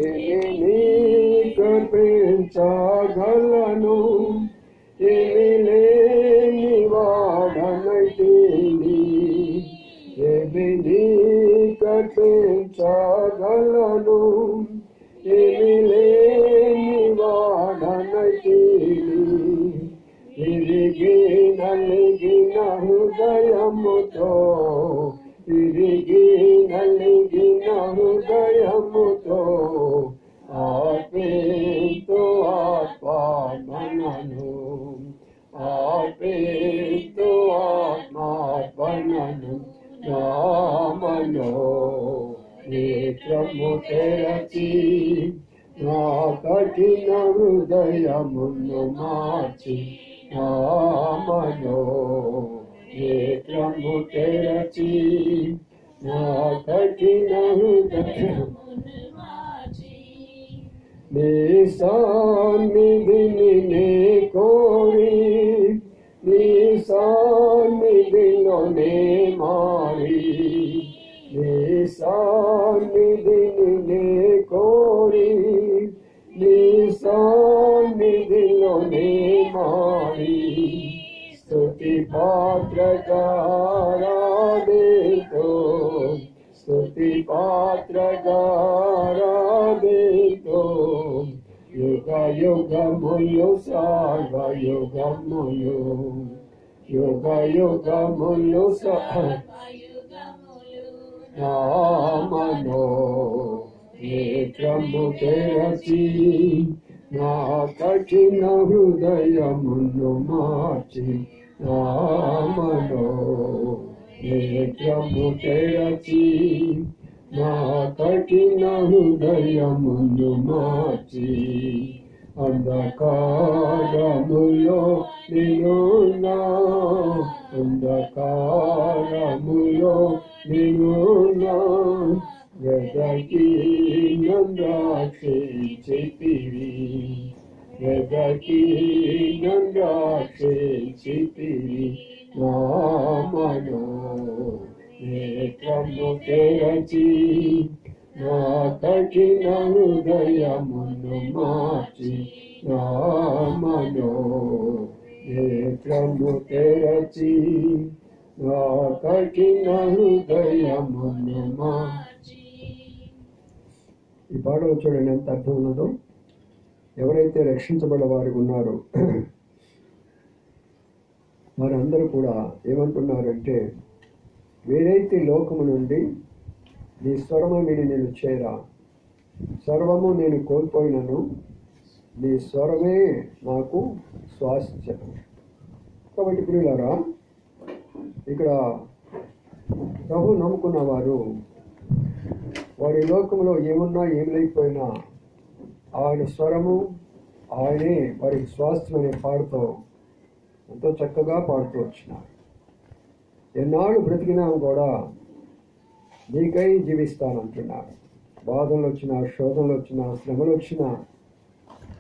ఏమి కల్పించగలను, ఏమి లేని వాడనైతిని. ఏమి కల్పించగలను, ఏమి లేని వాడనైతిని. తిరిగి నలిగిన హృదయముతో, తిరిగి నలిగిన హృదయముతో ఆర్పేతో ఆత్మార్పణను, ఆర్పేతో ఆత్మార్పణను నామలో నేత్రము తెరచి నా కఠిన హృదయమును మార్చి నామలో నేత్రము తెరచి నా కఠిన హృదయమును మార్చి. నీ సన్నిధిని నే కోరి, నీ సన్నిధిలో నే మారి, నీ సన్నిధిని నే కోరి, నీ సన్నిధిలో నే మారి. స్తుతి పాత్రగారాధితో, స్తుతి పాత్రగారాధితో యుగ యుగములు సర్వ యుగములు, యుగ యుగములు సర్వ నామలో నేత్రము తెరచి నా కఠిన హృదయమును మార్చి నామలో నేత్రము తెరచి నా కఠిన హృదయమును మార్చి. అంధకారములో నేనున్నా, అంధకారములో నేనున్నా, వెదకి నన్ను వెదకి నన్ను నామలో నేత్రము తెరచి నా కఠిన హృదయమును మార్చి నామలో నేత్రము తెరచి నా కఠిన హృదయమును మార్చి. ఈ పాటలు చూడండి ఎంత అర్థం ఉన్నదో. ఎవరైతే రక్షించబడ్డ వారు ఉన్నారో వారందరూ కూడా ఏమంటున్నారంటే, వేరైతే లోకము నుండి నీ స్వరము విని నేను చేరా, సర్వము నేను కోల్పోయినను నీ స్వరమే నాకు స్వాస్థ్యం. కాబట్టి ప్రియులారా, ఇక్కడ ప్రభు నమ్ముకున్న వారు వారి లోకంలో ఏమున్నా ఏమి లేకపోయినా ఆయన స్వరము ఆయనే వారికి స్వాస్థ్యం అనే పాడుతూ ఎంతో చక్కగా పాడుతూ వచ్చినారు. ఎన్నాళ్ళు బ్రతికినా కూడా నీకై జీవిస్తానంటున్నారు. బాధలు వచ్చినా, శోధనలు వచ్చినా, శ్రమలు వచ్చినా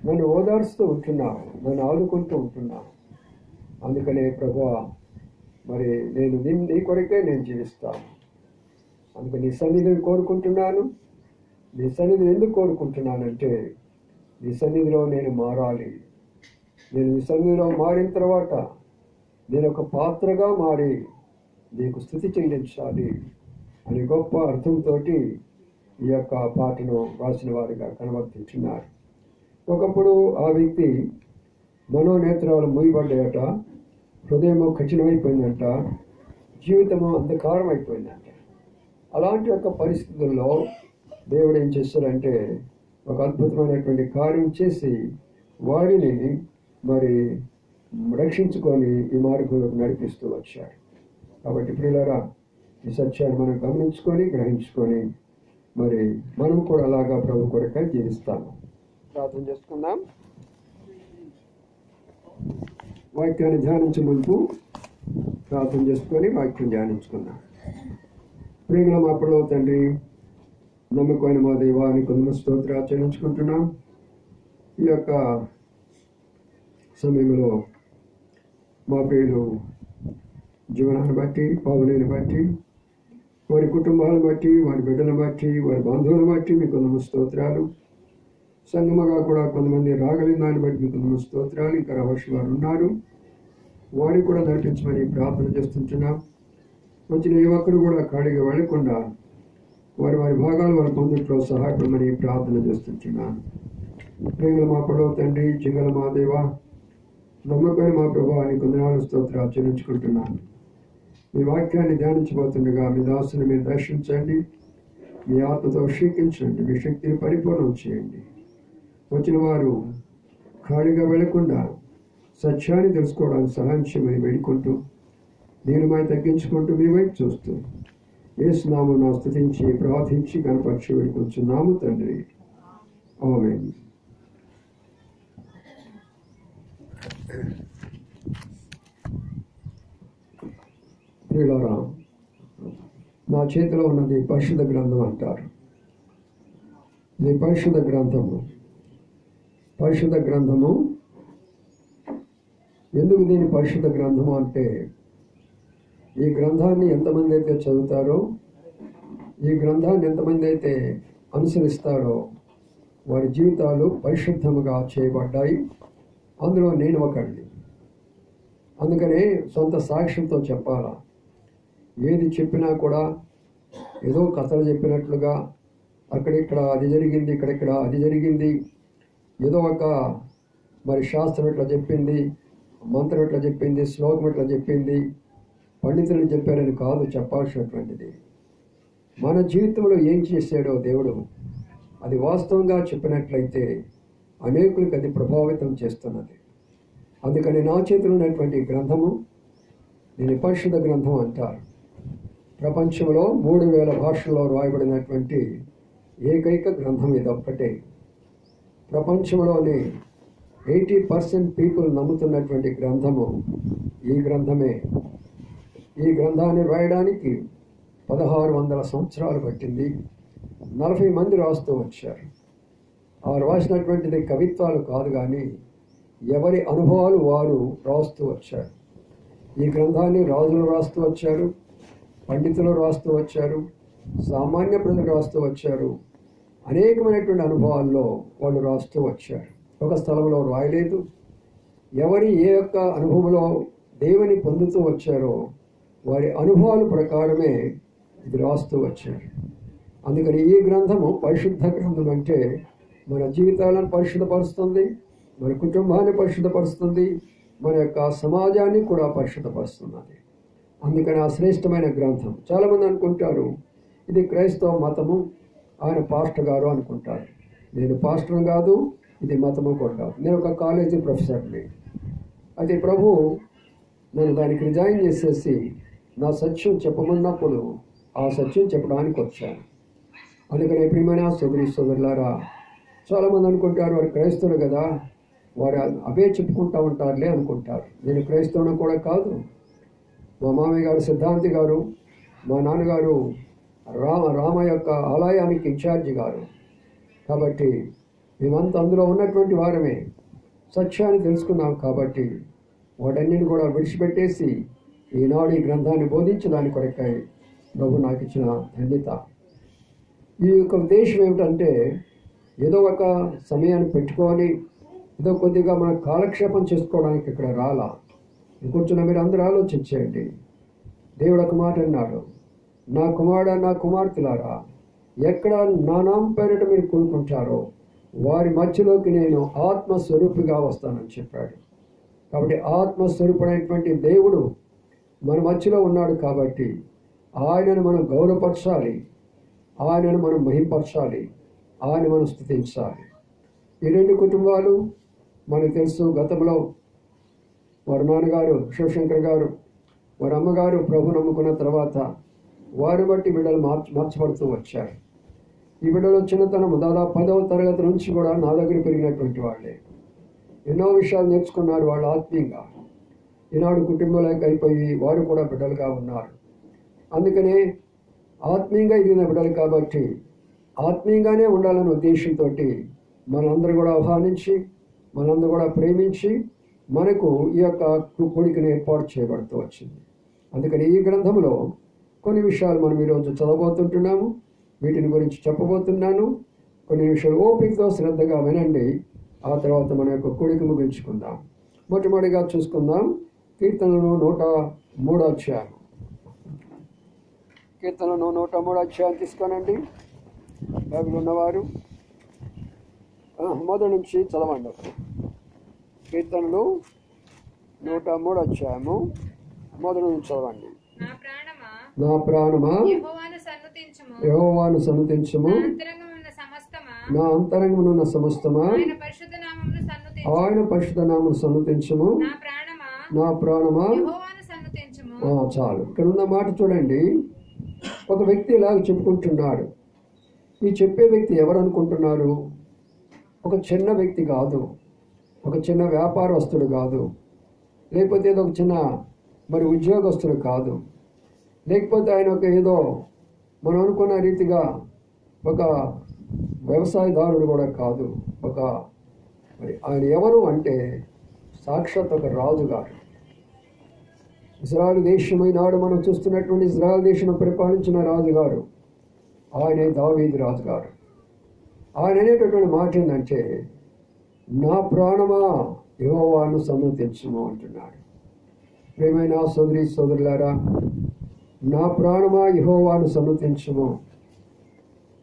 నన్ను ఓదార్స్తూ ఉంటున్నావు, నన్ను ఆదుకుంటూ ఉంటున్నావు. అందుకనే ప్రభువా, మరి నేను నీ కొరకే నేను జీవిస్తాను. అందుకని నీ సన్నిధిని కోరుకుంటున్నాను. నీ సన్నిధిని ఎందుకు కోరుకుంటున్నానంటే, నీ సన్నిధిలో నేను మారాలి. నేను నీ సన్నిధిలో మారిన తర్వాత నేను ఒక పాత్రగా మారి నీకు స్తుతి చెల్లించాలి అని గొప్ప అర్థంతో ఈ యొక్క పాటను రాసిన వారిగా కనబడుతున్నారు. ఒకప్పుడు ఆ వ్యక్తి మనోనేత్రాలు మూయబడ్డాయట, హృదయము కఠినమైపోయిందంట, జీవితము అంధకారం అయిపోయిందంట. అలాంటి యొక్క పరిస్థితుల్లో దేవుడు ఏం చేస్తాడంటే ఒక అద్భుతమైనటువంటి కార్యం చేసి వారిని మరి రక్షించుకొని ఈ మార్గంలోకి నడిపిస్తూ వచ్చాడు. కాబట్టి ప్రియులారా, ఈ సత్యాన్ని మనం గమనించుకొని గ్రహించుకొని మరి మనం కూడా అలాగా ప్రభు కొరకై జీవిస్తాము. ప్రార్థన చేసుకుందాం. వాక్యాన్ని ధ్యానించే ముందు ప్రార్థన చేసుకొని వాక్యం ధ్యానించుకుందాం. ప్రేమల మా పరలోక తండ్రి, నమ్మకమైన మా దైవానికి కొంత స్తోత్రాలు చెల్లించుకుంటున్నాం. ఈ యొక్క సమయంలో మా ప్రియులు జీవనాన్ని బట్టి, పావులని బట్టి, వారి కుటుంబాలను బట్టి, వారి బిడ్డలను బట్టి, వారి బంధువులను బట్టి మీకు కొంత స్తోత్రాలు. సంగమగా కూడా కొంతమంది రాగలిగిన దాన్ని బట్టి మీకు కొంతమంది స్తోత్రాలు. ఇంకా రహస్య వారు ఉన్నారు, వారిని కూడా నడిపించమని ప్రార్థన చేస్తుంటున్నాం. వచ్చిన ఏ ఒక్కరు కూడా ఖాళీగా వెళ్లకుండా వారి వారి భాగాలు వారి పొందుట్లో సహాయపడమని ప్రార్థన చేస్తుంటున్నాను. ప్రేమల మా పొడవ తండ్రి, జిగల మా దేవ, నమ్మకమైన మా ప్రభావ నీకు వందనాలు స్తోత్రాలు చెల్లించుకుంటున్నాను. మీ వాక్యాన్ని ధ్యానించబోతుండగా మీ దాసుని మీరు దర్శించండి, మీ ఆత్మతో అభిషేకించండి, మీ శక్తిని పరిపూర్ణం చేయండి. వచ్చిన వారు ఖాళీగా వెళ్లకుండా సత్యాన్ని తెలుసుకోవడానికి సహాయం చేయమని వేడుకుంటూ, నేను మై తగ్గించుకుంటూ మీ వైపు చూస్తూ యేసు నామమున స్తుతించి ప్రార్థించి కనపరిచి వేడుకుంటున్నాము తండ్రి. ఆమేన్. ప్రియులారా, నా చేతిలో ఉన్నది పరిశుద్ధ గ్రంథం అంటారు. ఇది పరిశుద్ధ గ్రంథము. పరిశుద్ధ గ్రంథము ఎందుకు దీని పరిశుద్ధ గ్రంథము అంటే, ఈ గ్రంథాన్ని ఎంతమంది అయితే చదువుతారో, ఈ గ్రంథాన్ని ఎంతమంది అయితే అనుసరిస్తారో వారి జీవితాలు పరిశుద్ధముగా చేయబడ్డాయి. అందులో నేను ఒకడిని. అందుకనే సొంత సాక్ష్యంతో చెప్పాలా. ఏది చెప్పినా కూడా ఏదో కథలు చెప్పినట్లుగా అక్కడిక్కడ అది జరిగింది, ఇక్కడిక్కడ అది జరిగింది, ఏదో ఒక మరి శాస్త్రం ఇట్లా చెప్పింది, మంత్రం ఇట్లా చెప్పింది, శ్లోకం ఇట్లా చెప్పింది, పండితులు చెప్పారని కాదు చెప్పాల్సినటువంటిది. మన జీవితంలో ఏం చేశాడో దేవుడు అది వాస్తవంగా చెప్పినట్లయితే అనేకులకు అది ప్రభావితం చేస్తున్నది. అందుకని నా చేతిలో ఉన్నటువంటి గ్రంథము దీని పరిశుద్ధ గ్రంథం అంటారు. ప్రపంచంలో 3000 భాషల్లో రాయబడినటువంటి ఏకైక గ్రంథం ఇదొక్కటే. ప్రపంచంలోని 80% పీపుల్ నమ్ముతున్నటువంటి గ్రంథము ఈ గ్రంథమే. ఈ గ్రంథాన్ని రాయడానికి 1600 సంవత్సరాలు పట్టింది. 40 మంది రాస్తూ వచ్చారు. ఆ రాసినటువంటిది కవిత్వాలు కాదు, కానీ ఎవరి అనుభవాలు వారు రాస్తూ వచ్చారు. ఈ గ్రంథాన్ని రాజులు రాస్తూ వచ్చారు, పండితులు రాస్తూ వచ్చారు, సామాన్య ప్రజలు రాస్తూ వచ్చారు. అనేకమైనటువంటి అనుభవాల్లో వాళ్ళు రాస్తూ వచ్చారు. ఒక స్థలంలో రాయలేదు. ఎవరి ఏ యొక్క అనుభవంలో దేవుని పొందుతూ వచ్చారో వారి అనుభవాల ప్రకారమే ఇది రాస్తూ వచ్చారు. అందుకని ఈ గ్రంథము పరిశుద్ధ గ్రంథం. అంటే మన జీవితాలను పరిశుద్ధపరుస్తుంది, మన కుటుంబాన్ని పరిశుద్ధపరుస్తుంది, మన యొక్క సమాజాన్ని కూడా పరిశుద్ధపరుస్తున్నది. అందుకని ఆ శ్రేష్టమైన గ్రంథం. చాలామంది అనుకుంటారు ఇది క్రైస్తవ మతము, ఆయన పాస్టర్ గారు అనుకుంటారు. నేను పాస్టర్ కాదు, ఇది మతము కూడా కాదు. నేను ఒక కాలేజీ ప్రొఫెసర్ని. అయితే ప్రభు నేను దానికి రిజైన్ చేసేసి నా సత్యం చెప్పమన్నప్పుడు ఆ సత్యం చెప్పడానికి వచ్చాను. అందుకని ప్రియమైన సోదరులారా, చాలామంది అనుకుంటారు వారు క్రైస్తవులు కదా, వారు అవే చెప్పుకుంటూ ఉంటారులే అనుకుంటారు. నేను క్రైస్తవుని కూడా కాదు. మా మామయ్య గారు సిద్ధాంతి గారు, మా నాన్నగారు రామ యొక్క ఆలయానికి ఇన్ఛార్జి గారు. కాబట్టి మేమంతా అందులో ఉన్నటువంటి వారమే. సత్యాన్ని తెలుసుకున్నాం కాబట్టి వాటన్నిటిని కూడా విడిచిపెట్టేసి ఈనాడు ఈ గ్రంథాన్ని బోధించడానికి కొరకై ప్రభు నాకు ఇచ్చిన ధన్యత. ఈ యొక్క ఉద్దేశం ఏమిటంటే, ఏదో ఒక సమయాన్ని పెట్టుకొని ఏదో కొద్దిగా మన కాలక్షేపం చేసుకోవడానికి ఇక్కడ రాలా. కూర్చున్న మీరు అందరూ ఆలోచించండి. దేవుడు ఒక మాట అన్నాడు, నా కుమారుడా, నా కుమార్తెలారా, ఎక్కడ నా నామం పేరిట మీరు కూడుకుంటారో వారి మధ్యలోకి నేను ఆత్మస్వరూపిగా వస్తానని చెప్పాడు. కాబట్టి ఆత్మస్వరూపుడైనటువంటి దేవుడు మన మధ్యలో ఉన్నాడు. కాబట్టి ఆయనను మనం గౌరవపరచాలి, ఆయనను మనం మహింపరచాలి, ఆయన మనం స్తుతించాలి. ఈ రెండు కుటుంబాలు మనకు తెలుసు. గతంలో వారి నాన్నగారు శివశంకర్ గారు, వారి అమ్మగారు ప్రభు నమ్ముకున్న తర్వాత వారి బట్టి బిడ్డలు మార్చబడుతూ వచ్చారు. ఈ బిడ్డలు చిన్నతనం దాదాపు 10వ తరగతి నుంచి కూడా నా దగ్గర పెరిగినటువంటి వాళ్ళే. ఎన్నో విషయాలు నేర్చుకున్నారు వాళ్ళు ఆత్మీయంగా. ఈనాడు కుటుంబంలోకి అయిపోయి వారు కూడా బిడ్డలుగా ఉన్నారు. అందుకనే ఆత్మీయంగా ఎదిగిన బిడ్డలు కాబట్టి ఆత్మీయంగానే ఉండాలనే ఉద్దేశంతో మనందరూ కూడా ఆహ్వానించి, మనందరూ కూడా ప్రేమించి మనకు ఈ యొక్క కూడికను ఏర్పాటు చేయబడుతూ వచ్చింది. అందుకని ఈ గ్రంథంలో కొన్ని విషయాలు మనం ఈరోజు చదవబోతుంటున్నాము. వీటిని గురించి చెప్పబోతున్నాను. కొన్ని నిమిషాలు ఓపికతో శ్రద్ధగా వినండి. ఆ తర్వాత మన యొక్క కూడిక ముగించుకుందాం. మొట్టమొదటిగా చూసుకుందాం కీర్తనలు 103 అధ్యాయం. కీర్తనలు 103 అధ్యాయం తీసుకోనండి. బైబిల్ ఉన్నవారు మొదటి నుంచి చదవండి. కీర్తనలు 103 అధ్యాయము మొదటి నుంచి చదవండి. నా ప్రాణమా యెహోవాను సన్నుతించుము, నా అంతరంగమునున్న సమస్తమా ఆయన పరిశుద్ధ నామమును సన్నుతించుము, నా ప్రాణమా. చాలు. ఇక్కడ ఉన్న మాట చూడండి. ఒక వ్యక్తి ఇలాగ చెప్పుకుంటున్నాడు. ఈ చెప్పే వ్యక్తి ఎవరు అనుకుంటున్నారు? ఒక చిన్న వ్యక్తి కాదు, ఒక చిన్న వ్యాపారస్తుడు కాదు, లేకపోతే ఏదో ఒక చిన్న ఉద్యోగస్తుడు కాదు, లేకపోతే ఆయన ఒక ఏదో మనం అనుకున్న రీతిగా ఒక వ్యవసాయదారుడు కూడా కాదు. ఆయన ఎవరు అంటే సాక్షాత్ ఒక రాజుగారు. ఇజ్రాయెల్ దేశమైనాడు మనం చూస్తున్నటువంటి ఇజ్రాయెల్ దేశం పరిపాలించిన రాజుగారు ఆయనే దావీదు రాజుగారు. ఆయన అనేటటువంటి మాట ఏంటంటే నా ప్రాణమా యెహోవాను సన్నుతించుము అంటున్నాడు. ప్రియమైన సోదరి సోదరులారా, నా ప్రాణమా యెహోవాను సన్నుతించుము.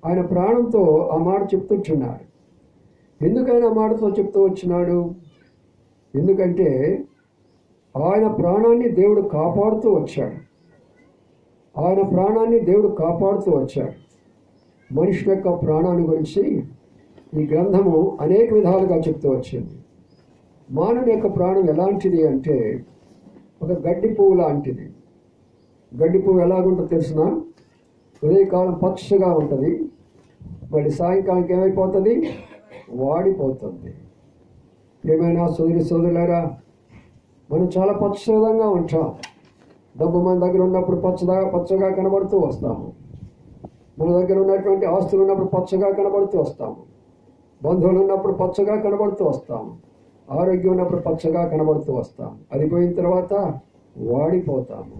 ఆయన ప్రాణంతో ఆ మాట చెప్తుంటున్నాడు. ఎందుకైనా మాటతో చెప్తూ వచ్చినాడు? ఎందుకంటే ఆయన ప్రాణాన్ని దేవుడు కాపాడుతూ వచ్చాడు. ఆయన ప్రాణాన్ని దేవుడు కాపాడుతూ వచ్చాడు. మనిషి యొక్క ప్రాణాన్ని గురించి ఈ గ్రంథము అనేక విధాలుగా చెప్తూ వచ్చింది. మానవుని యొక్క ప్రాణం ఎలాంటిది అంటే ఒక గడ్డి పువ్వు లాంటిది. గడ్డి పువ్వు ఎలాగుంటుందో తెలిసిన? ఉదయకాలం పచ్చగా ఉంటుంది, మళ్ళీ సాయంకాలానికి ఏమైపోతుంది? వాడిపోతుంది. ఏమైనా సోదరి సోదరులారా, మనం చాలా పచ్చదంగా ఉంటాం. డబ్బు మన దగ్గర ఉన్నప్పుడు పచ్చగా కనబడుతూ వస్తాము. మన దగ్గర ఉన్నటువంటి ఆస్తులు ఉన్నప్పుడు పచ్చగా కనబడుతూ వస్తాము. బంధువులు ఉన్నప్పుడు పచ్చగా కనబడుతూ వస్తాము. ఆరోగ్యం ఉన్నప్పుడు పచ్చగా కనబడుతూ వస్తాము. అది పోయిన తర్వాత వాడిపోతాము.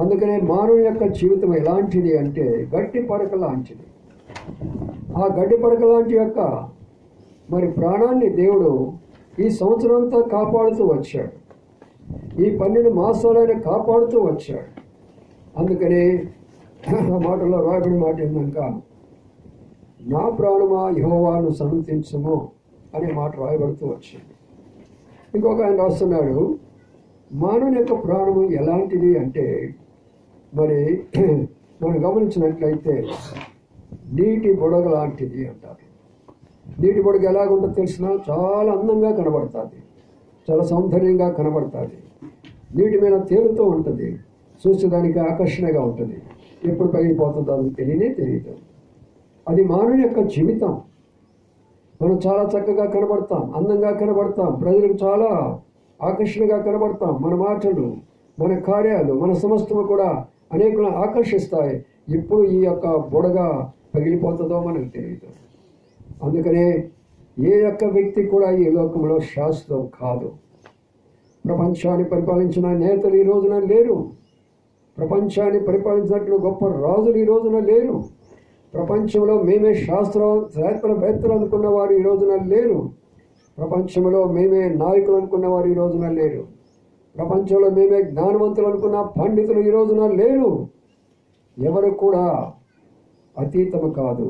అందుకనే మానవుని యొక్క జీవితం ఎలాంటిది అంటే గడ్డి పడక లాంటిది. ఆ గడ్డి పడక లాంటి యొక్క ప్రాణాన్ని దేవుడు ఈ సంవత్సరం అంతా కాపాడుతూ వచ్చాడు. ఈ 12 మాసాలైన కాపాడుతూ వచ్చాడు. అందుకనే ఆ మాటలో రాబడిన మాట ఏందనక నా ప్రాణమా యెహోవాను సన్నుతించుము అనే మాట రాయబడుతూ వచ్చింది. ఇంకొక ఆయన రాస్తున్నాడు, మానవుని యొక్క ప్రాణము ఎలాంటిది అంటే మనం గమనించినట్లయితే నీటి బుడగ లాంటిది అంటారు. నీటి బుడగ ఎలాగుంటుందో తెలిసినా చాలా అందంగా కనబడుతుంది, చాలా సౌందర్యంగా కనబడుతుంది. నీటి మీద తేలుతూ ఉంటుంది, చూసేదానికి ఆకర్షణగా ఉంటుంది. ఎప్పుడు పగిలిపోతుందో అది తెలియదు. అది మానవుని యొక్క జీవితం. మనం చాలా చక్కగా కనబడతాం, అందంగా కనబడతాం, ప్రజలకు చాలా ఆకర్షణగా కనబడతాం. మన మాటలు, మన కార్యాలు, మన సమస్తము కూడా అనేకులను ఆకర్షిస్తాయి. ఎప్పుడు ఈ యొక్క బుడగ పగిలిపోతుందో మనకు తెలియదు. అందుకనే ఏ యొక్క వ్యక్తి కూడా ఈ లోకంలో శాశ్వతం కాదు. ప్రపంచాన్ని పరిపాలించిన నేతలు ఈ రోజున లేరు. ప్రపంచాన్ని పరిపాలించినట్లు గొప్ప రాజులు ఈ రోజున లేరు. ప్రపంచంలో మేమే శాస్త్రవేత్తలు అనుకున్న వారు ఈ రోజున లేరు. ప్రపంచంలో మేమే నాయకులు అనుకున్న వారు ఈ రోజున లేరు. ప్రపంచంలో మేమే జ్ఞానవంతులు అనుకున్న పండితులు ఈ రోజున లేరు. ఎవరు కూడా అతీతము కాదు.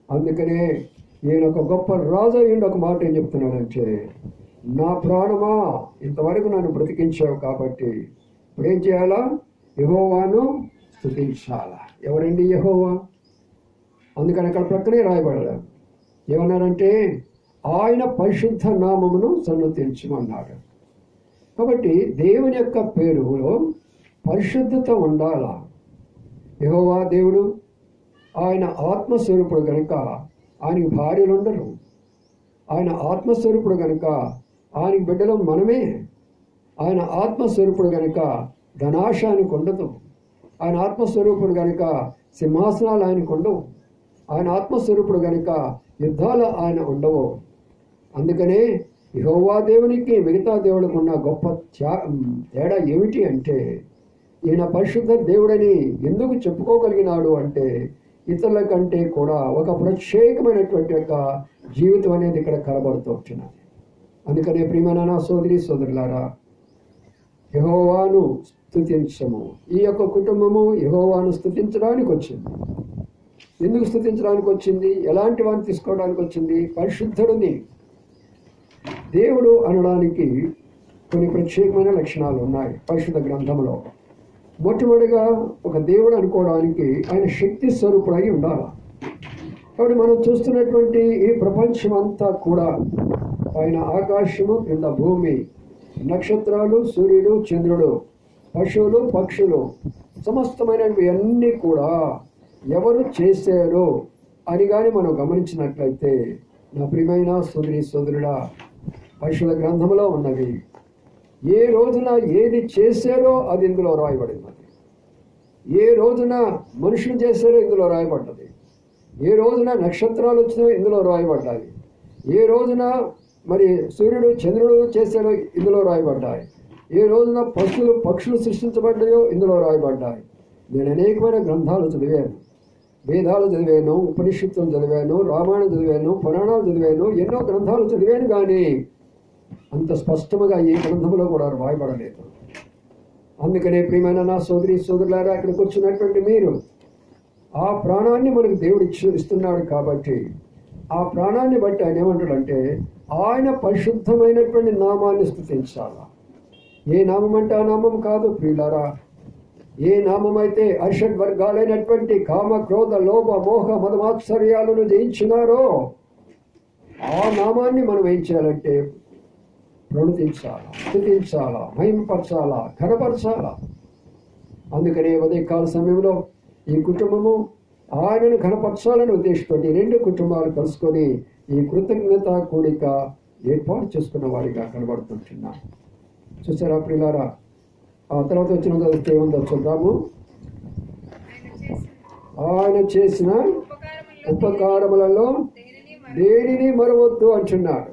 అందుకనే ఈయన ఒక గొప్ప రాజు అయ్యిండు. ఒక మాట ఏం చెప్తున్నాడంటే నా ప్రాణమా ఇంతవరకు నన్ను బ్రతికించావు కాబట్టి ఇప్పుడు ఏం చేయాలా? యెహోవాను స్తుతించాలా. ఎవరండి యెహోవా? అందుకని అక్కడ ప్రక్కనే రాయబడ్డాడు. ఏమన్నారంటే ఆయన పరిశుద్ధ నామమును సన్నుతించమన్నాడు. కాబట్టి దేవుని యొక్క పేరులో పరిశుద్ధత ఉండాలా. యెహోవా దేవుడు ఆయన ఆత్మస్వరూపుడు కనుక ఆయనకి భార్యలు ఉండరు. ఆయన ఆత్మస్వరూపుడు కనుక ఆయనకి బిడ్డలు మనమే. ఆయన ఆత్మస్వరూపుడు కనుక ధనాశ ఆయనకు ఉండదు. ఆయన ఆత్మస్వరూపుడు కనుక సింహాసనాలు ఆయనకు ఉండవు. ఆయన ఆత్మస్వరూపుడు కనుక యుద్ధాలు ఆయన ఉండవు. అందుకనే యెహోవా దేవునికి మిగతా దేవుడికి ఉన్న గొప్ప తేడా ఏమిటి అంటే ఈయన పరిశుద్ధ దేవుడని ఎందుకు చెప్పుకోగలిగినాడు అంటే ఇతరుల కంటే కూడా ఒక ప్రత్యేకమైనటువంటి యొక్క జీవితం అనేది ఇక్కడ కనబడుతూ వచ్చినది. అందుకనే ప్రియమైన నా సోదరి సోదరులారా, యెహోవాను స్తుతించము. ఈ యొక్క కుటుంబము యెహోవాను స్తుతించడానికి వచ్చింది. ఎందుకు స్తుతించడానికి వచ్చింది? ఎలాంటి వాడిని తీసుకోవడానికి వచ్చింది? పరిశుద్ధుడిని. దేవుడు అనడానికి కొన్ని ప్రత్యేకమైన లక్షణాలు ఉన్నాయి పరిశుద్ధ గ్రంథంలో. మొట్టమొదటిగా ఒక దేవుడు అనుకోవడానికి ఆయన శక్తి స్వరూపుడై ఉండాలి. కాబట్టి మనం చూస్తున్నటువంటి ఈ ప్రపంచం అంతా కూడా పైన ఆకాశము, క్రింద భూమి, నక్షత్రాలు, సూర్యుడు, చంద్రుడు, పశువులు, పక్షులు, సమస్తమైనవి అన్నీ కూడా ఎవరు చేశారో అని కానీ మనం గమనించినట్లయితే, నా ప్రియమైన సోదరి సోదరుడా, పరిశుద్ధ గ్రంథంలో ఉన్నవి. ఏ రోజున ఏది చేశారో అది ఇందులో రాయబడింది. ఏ రోజున మనుషులు చేశారో ఇందులో రాయబడ్డది. ఏ రోజున నక్షత్రాలు వచ్చినాయో ఇందులో రాయబడ్డాయి. ఏ రోజున మరి సూర్యుడు చంద్రుడు చేశారో ఇందులో రాయబడ్డాయి. ఏ రోజున పక్షులు సృష్టించబడ్డాయో ఇందులో రాయబడ్డాయి. నేను అనేకమైన గ్రంథాలు చదివాను, వేదాలు చదివాను, ఉపనిషత్తులు చదివాను, రామాయణం చదివాను, పురాణాలు చదివాను, ఎన్నో గ్రంథాలు చదివాను. కానీ అంత స్పష్టంగా ఏ గ్రంథంలో కూడా రాయబడలేదు. అందుకనే ప్రియమైన నా సోదరి సోదరులారా, అక్కడ కూర్చున్నటువంటి మీరు ఆ ప్రాణాన్ని మనకు దేవుడు ఇస్తున్నాడు. కాబట్టి ఆ ప్రాణాన్ని బట్టి ఆయన ఏమంటాడంటే, ఆయన పరిశుద్ధమైనటువంటి నామాన్ని స్తుతించాలా. ఏ నామం అంటే ఆ నామం కాదు ప్రియులారా. ఏ నామం అయితే అరిషడ్ వర్గాలైనటువంటి కామ, క్రోధ, లోభ, మోహ, మదమాత్సర్యాలను జయించినారో ఆ నామాన్ని మనం ఏం చేయాలంటే ప్రణుతించాలా, స్తుతించాలా, మహిమపరచాలా, ఘనపరచాలా. అందుకనే ఉదయకాల సమయంలో ఈ కుటుంబము ఆయనను ఘనపరచాలని ఉద్దేశంతో రెండు కుటుంబాలు కలుసుకొని ఈ కృతజ్ఞత కూడిక ఏర్పాటు చేసుకున్న వారిగా కనబడుతుంటున్నాం. చూసారా ప్రియులారా? ఆ తర్వాత వచ్చిన ఏముందో చూద్దాము. ఆయన చేసిన ఉపకారములలో దేనిని మరవద్దు అంటున్నాడు.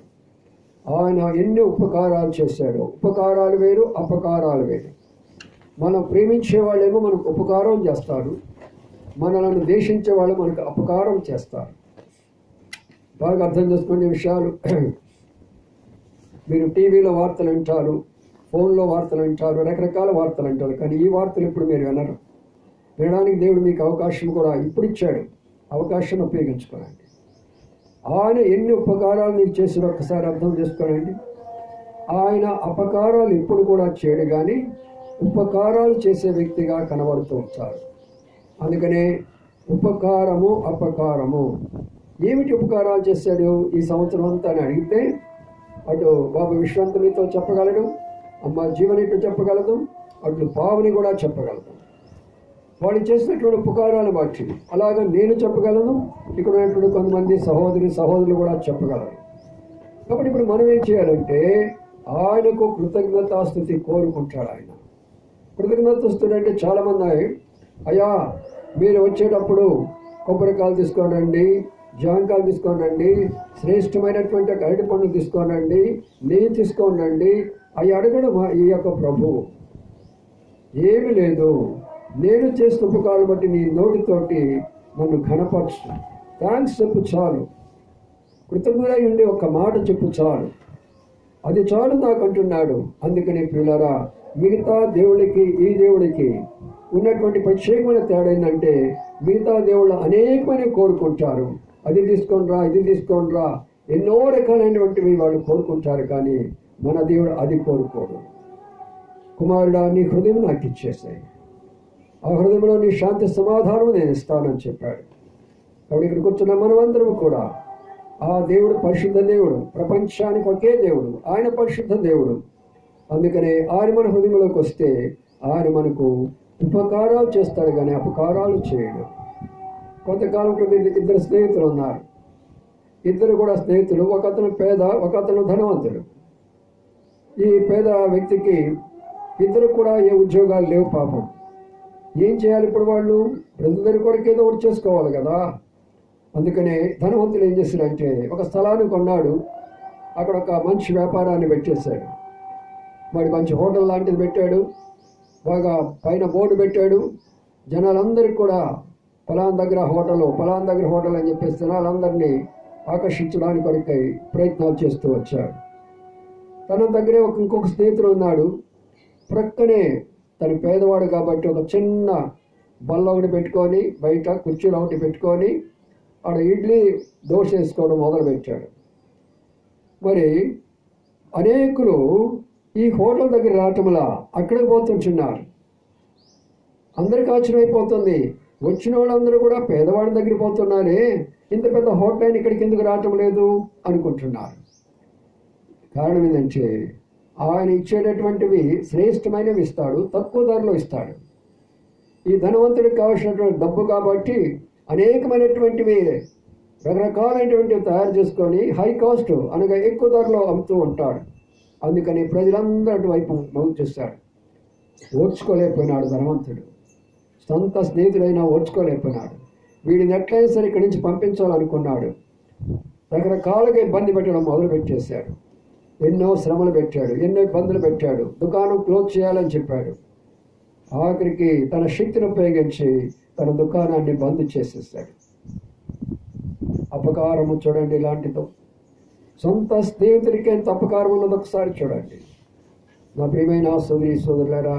ఆయన ఎన్ని ఉపకారాలు చేశాడు. ఉపకారాలు వేరు, అపకారాలు వేరు. మనం ప్రేమించే వాళ్ళేమో మనకు ఉపకారం చేస్తారు, మనలను ద్వేషించే వాళ్ళు మనకు అపకారం చేస్తారు. బాగా అర్థం చేసుకునే విషయాలు. మీరు టీవీలో వార్తలు వింటారు, ఫోన్లో వార్తలు వింటారు, రకరకాల వార్తలు అంటారు. కానీ ఈ వార్తలు ఇప్పుడు మీరు వినరు. వినడానికి దేవుడు మీకు అవకాశం కూడా ఇప్పుడు ఇచ్చాడు. అవకాశాన్ని ఉపయోగించుకోనండి. ఆయన ఎన్ని ఉపకారాలు నీకు చేసిన ఒక్కసారి అర్థం చేసుకోనండి. ఆయన అపకారాలు ఇప్పుడు కూడా చేయడు, కానీ ఉపకారాలు చేసే వ్యక్తిగా కనబడుతూ వచ్చారు. అందుకనే ఉపకారము, అపకారము. ఏమిటి ఉపకారాలు చేశాడు ఈ సంవత్సరం అంతా అని అడిగితే, అటు బాబు విశ్వంతునితో చెప్పగలడు, అమ్మ జీవనితో చెప్పగలదు, అట్లు పావుని కూడా చెప్పగలదు. వాళ్ళు చేసినటువంటి ఉపకారాలు బట్టి అలాగా నేను చెప్పగలను, ఇక్కడ ఉన్నటువంటి కొంతమంది సహోదరులు కూడా చెప్పగలరు. కాబట్టి ఇప్పుడు మనం ఏం చేయాలంటే ఆయనకు కృతజ్ఞతాస్తుతి కోరుకుంటాడు. ఆయన కృతజ్ఞతాస్తుతి అంటే చాలామంది, అయ్యా మీరు వచ్చేటప్పుడు కొబ్బరికాయలు తీసుకోనండి, జాంకాయలు తీసుకోనండి, శ్రేష్టమైనటువంటి అరటి పండ్లు తీసుకోనండి, నెయ్యి తీసుకోనండి అవి అడగడం ఈ యొక్క ప్రభువు. ఏమి లేదు, నేను చేసిన ఉపకారాలు బట్టి నీ నోటితోటి నన్ను ఘనపరచు, థ్యాంక్స్ చెప్పు చాలు, కృతజ్ఞుడై ఉండి ఒక మాట చెప్పు చాలు, అది చాలు నాకు అంటున్నాడు. అందుకని ప్రియులారా, మిగతా దేవుడికి ఈ దేవుడికి ఉన్నటువంటి ప్రత్యేకమైన తేడా ఏంటంటే, మిగతా దేవుళ్ళు అనేకమైన కోరుకుంటారు, అది తీసుకోండిరా, ఇది తీసుకోండిరా, ఎన్నో రకాలైనటువంటివి వాళ్ళు కోరుకుంటారు. కానీ మన దేవుడు అది కోరుకోడు. కుమారుడా, నీ హృదయం నాకు ఇచ్చేసాయి, ఆ హృదయంలో నీ శాంతి సమాధానం నేను ఇస్తానని చెప్పాడు. కాబట్టి ఇక్కడ కూర్చున్న మనమందరం కూడా ఆ దేవుడు పరిశుద్ధ దేవుడు, ప్రపంచానికి ఒకే దేవుడు, ఆయన పరిశుద్ధ దేవుడు. అందుకనే ఆయన మన హృదయంలోకి వస్తే ఆయన మనకు ఉపకారాలు చేస్తాడు, కానీ అపకారాలు చేయడు. కొంతకాలం క్రితం ఇద్దరు స్నేహితులు ఉన్నారు. ఇద్దరు కూడా స్నేహితులు. ఒకతను పేద, ఒకతను ధనవంతుడు. ఈ పేద వ్యక్తికి ఇద్దరు కూడా ఏ ఉద్యోగాలు లేవు పాపం. ఏం చేయాలి ఇప్పుడు? వాళ్ళు బ్రతుకుదరి కొరకు ఏదో ఒకటి చేసుకోవాలి కదా. అందుకనే ధనవంతులు ఏం చేశాడంటే ఒక స్థలాన్ని కొన్నాడు, అక్కడ ఒక మంచి వ్యాపారాన్ని పెట్టేశాడు. మరి మంచి హోటల్ లాంటిది పెట్టాడు, బాగా పైన బోర్డు పెట్టాడు. జనాలందరికీ కూడా ఫలానా దగ్గర హోటల్ అని చెప్పేసి వాళ్ళందరినీ ఆకర్షించడానికి కొరకై ప్రయత్నాలు చేస్తూ వచ్చాడు. తన దగ్గరే ఇంకొక స్నేహితుడు ఉన్నాడు. ప్రక్కనే తను పేదవాడు కాబట్టి ఒక చిన్న బల్ల ఒకటి పెట్టుకొని, బయట కుర్చీలు ఒకటి పెట్టుకొని ఆడ ఇడ్లీ దోశ వేసుకోవడం మొదలుపెట్టాడు. మరి అనేకులు ఈ హోటల్ దగ్గర రావటంలా అక్కడికి పోతుంటున్నారు. అందరికి ఆశ్చర్యమైపోతుంది. వచ్చిన వాళ్ళందరూ కూడా పేదవాడి దగ్గర పోతున్నారే, ఇంత పెద్ద హోటల్ అయిన ఇక్కడికి ఎందుకు రావటం లేదు అనుకుంటున్నారు. కారణం ఏంటంటే ఆయన ఇచ్చేటటువంటివి శ్రేష్టమైనవి ఇస్తాడు, తక్కువ ధరలో ఇస్తాడు. ఈ ధనవంతుడికి కావాల్సినటువంటి డబ్బు కాబట్టి అనేకమైనటువంటివి రకరకాలైనటువంటివి తయారు చేసుకొని హై కాస్ట్ అనగా ఎక్కువ ధరలో అమ్ముతూ ఉంటాడు. అందుకని ప్రజలందరూ అటువైపు మొగ్గు చూస్తాడు. ఓర్చుకోలేకపోయినాడు ధనవంతుడు. సొంత స్నేహితుడైనా ఓర్చుకోలేకపోయినాడు. వీడిని ఎట్లయినా సరే ఇక్కడి నుంచి పంపించాలనుకున్నాడు. రకరకాలుగా ఇబ్బంది పెట్టడం మొదలుపెట్టేశాడు. ఎన్నో శ్రమలు పెట్టాడు, ఎన్నో ఇబ్బందులు పెట్టాడు. దుకాణం క్లోజ్ చేయాలని చెప్పాడు. ఆఖరికి తన శక్తిని ఉపయోగించి తన దుకాణాన్ని బంద్ చేసేసాడు. అపకారము చూడండి, ఇలాంటిదో సొంత స్నేహితుడికి ఎంత అపకారం ఉన్నది ఒకసారి చూడండి. నా ప్రియమైన సోదరులారా,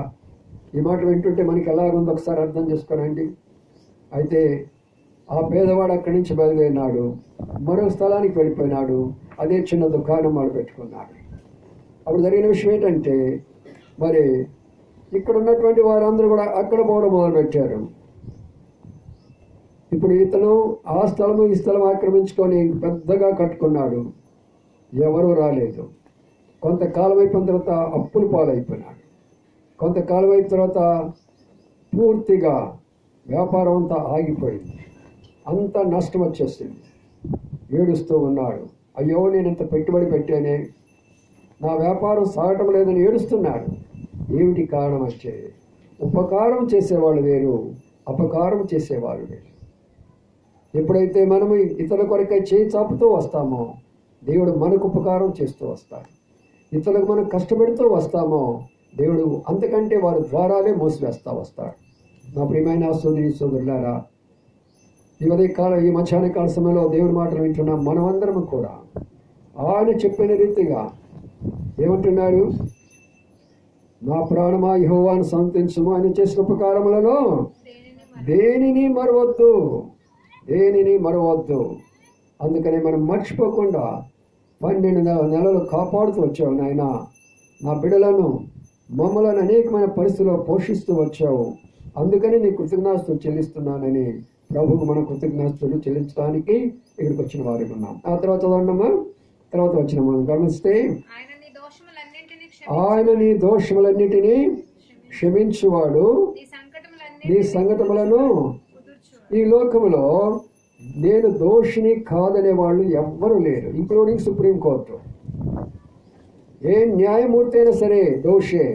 ఈ మాట వింటుంటే మనకి ఎలాగుందో ఒకసారి అర్థం చేసుకోనండి. అయితే ఆ పేదవాడు అక్కడి నుంచి బయలుదేరినాడు, మరో స్థలానికి వెళ్ళిపోయినాడు. అదే చిన్న దుకాణం వాడు పెట్టుకున్నాడు. అప్పుడు జరిగిన విషయం ఏంటంటే, మరి ఇక్కడ ఉన్నటువంటి వారందరూ కూడా అక్కడ పోవడం మొదలుపెట్టారు. ఇప్పుడు ఇతను ఆ స్థలము ఈ స్థలం ఆక్రమించుకొని పెద్దగా కట్టుకున్నాడు. ఎవరూ రాలేదు. కొంతకాలం అయిపోయిన తర్వాత అప్పుల పాలైపోయినాడు. కొంతకాలం అయిన తర్వాత పూర్తిగా వ్యాపారం అంతా ఆగిపోయింది. అంతా నష్టం వచ్చేసింది. ఏడుస్తూ ఉన్నాడు. అయ్యో, నేను ఇంత పెట్టుబడి పెట్టానే, నా వ్యాపారం సాగటం లేదని ఏడుస్తున్నాడు. ఏమిటి కారణం అంటే, ఉపకారం చేసేవాళ్ళు వేరు, అపకారం చేసేవాళ్ళు వేరు. ఎప్పుడైతే మనము ఇతరుల కొరకై చేయి చాపుతూ వస్తామో, దేవుడు మనకు ఉపకారం చేస్తూ వస్తాడు. ఇతరులకు మనం కష్టపెడుతూ వస్తామో, దేవుడు అంతకంటే వారి ద్వారాలే మోసివేస్తూ వస్తాడు. నా ప్రియమైన సోదరులారా, ఈ మధ్యాహ్న కాల సమయంలో దేవుడి మాటలు వింటున్నాం. మనమందరం కూడా ఆయన చెప్పిన రీతిగా ఏమంటున్నాడు? నా ప్రాణమా యెహోవాను స్తుతించుము, ఆయన చేసిన ఉపకారములలో దేనిని మరవద్దు. అందుకని మనం మర్చిపోకుండా 12 నెలలు కాపాడుతూ వచ్చావు నాయన. నా బిడ్డలను, మమ్మలను అనేకమైన పరిస్థితుల్లో పోషిస్తూ వచ్చావు. అందుకని నీ కృతజ్ఞాస్తులు చెల్లిస్తున్నానని ప్రభువుకు మన కృతజ్ఞాస్తులు చెల్లించడానికి ఇక్కడికి వచ్చిన వారికి ఉన్నాం. ఆ తర్వాత వచ్చిన మనం గమనిస్తే, ఆయన నీ దోషములన్నిటినీ క్షమించువాడు, నీ సంకటములను. ఈ లోకములో నేను దోషిని కాదనే వాళ్ళు ఎవ్వరూ లేరు, ఇంక్లూడింగ్ సుప్రీంకోర్టు. ఏ న్యాయమూర్తి అయినా సరే దోషే.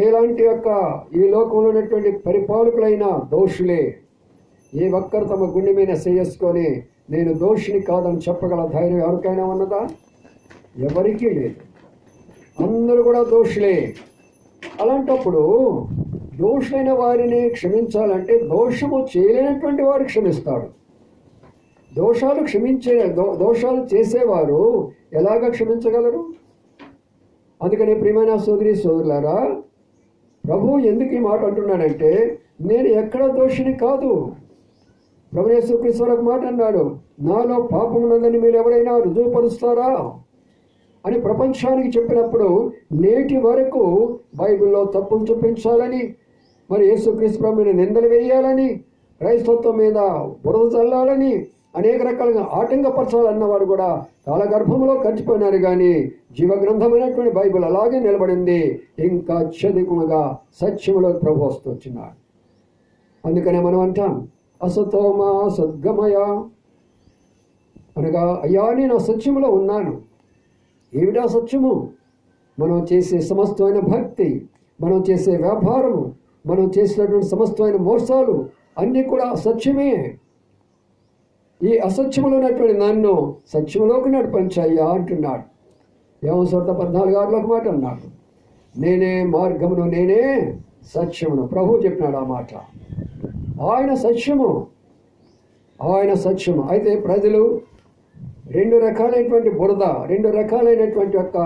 ఎలాంటి ఈ లోకంలో ఉన్నటువంటి పరిపాలకులైన దోషులే. ఏ ఒక్కరు తమ గుండె మీద చేసుకొని నేను దోషిని కాదని చెప్పగల ధైర్యం ఎవరికైనా ఉన్నదా? ఎవరికీ లేదు. అందరూ కూడా దోషులే. అలాంటప్పుడు దోషులైన వారిని క్షమించాలంటే దోషము చేయలేనటువంటి వారు క్షమిస్తాడు. దోషాలు చేసేవారు ఎలాగ క్షమించగలరు? అందుకని ప్రియమైన సోదరులారా, ప్రభు ఎందుకు ఈ మాట అంటున్నాడంటే, నేను ఎక్కడ దోషిని కాదు. ప్రభు యేసుక్రీస్తు ఒక మాట అన్నాడు, నాలో పాపం ఉన్నదని మీరు ఎవరైనా రుజువుపరుస్తారా అని ప్రపంచానికి చెప్పినప్పుడు, నేటి వరకు బైబిల్లో తప్పులు చూపించాలని, మరి యేసుక్రీస్తు ప్రభువుని నిందలు వేయాలని, క్రైస్తత్వం మీద బురద చల్లాలని, అనేక రకాలుగా ఆటంకపరచాలన్నవాడు కూడా కాలగర్భంలో కలిసిపోయినారు. కానీ జీవగ్రంథమైనటువంటి బైబిల్ అలాగే నిలబడింది. ఇంకా అత్యధికముగా సత్యములో ప్రభు వస్తూ వచ్చినాడు. అందుకనే మనం అంటాం, అసతోమా సద్గమయ అనగా, అయ్యా నేను అసత్యములో ఉన్నాను. ఏమిటా సత్యము? మనం చేసే సమస్తమైన భక్తి, మనం చేసే వ్యాపారము, మనం చేసినటువంటి సమస్తమైన మోసాలు అన్నీ కూడా అసత్యమే. ఈ అసత్యములో ఉన్నటువంటి నన్ను సత్యములోకి నడిపించాయ్యా అంటున్నాడు. యోహాను 14:6 ఒక మాట అన్నాడు, నేనే మార్గమును, నేనే సత్యమును. ప్రభు చెప్పినాడు ఆ మాట. ఆయన సత్యము, ఆయన సత్యము. అయితే ప్రజలు రెండు రకాలైనటువంటి బురద, రెండు రకాలైనటువంటి యొక్క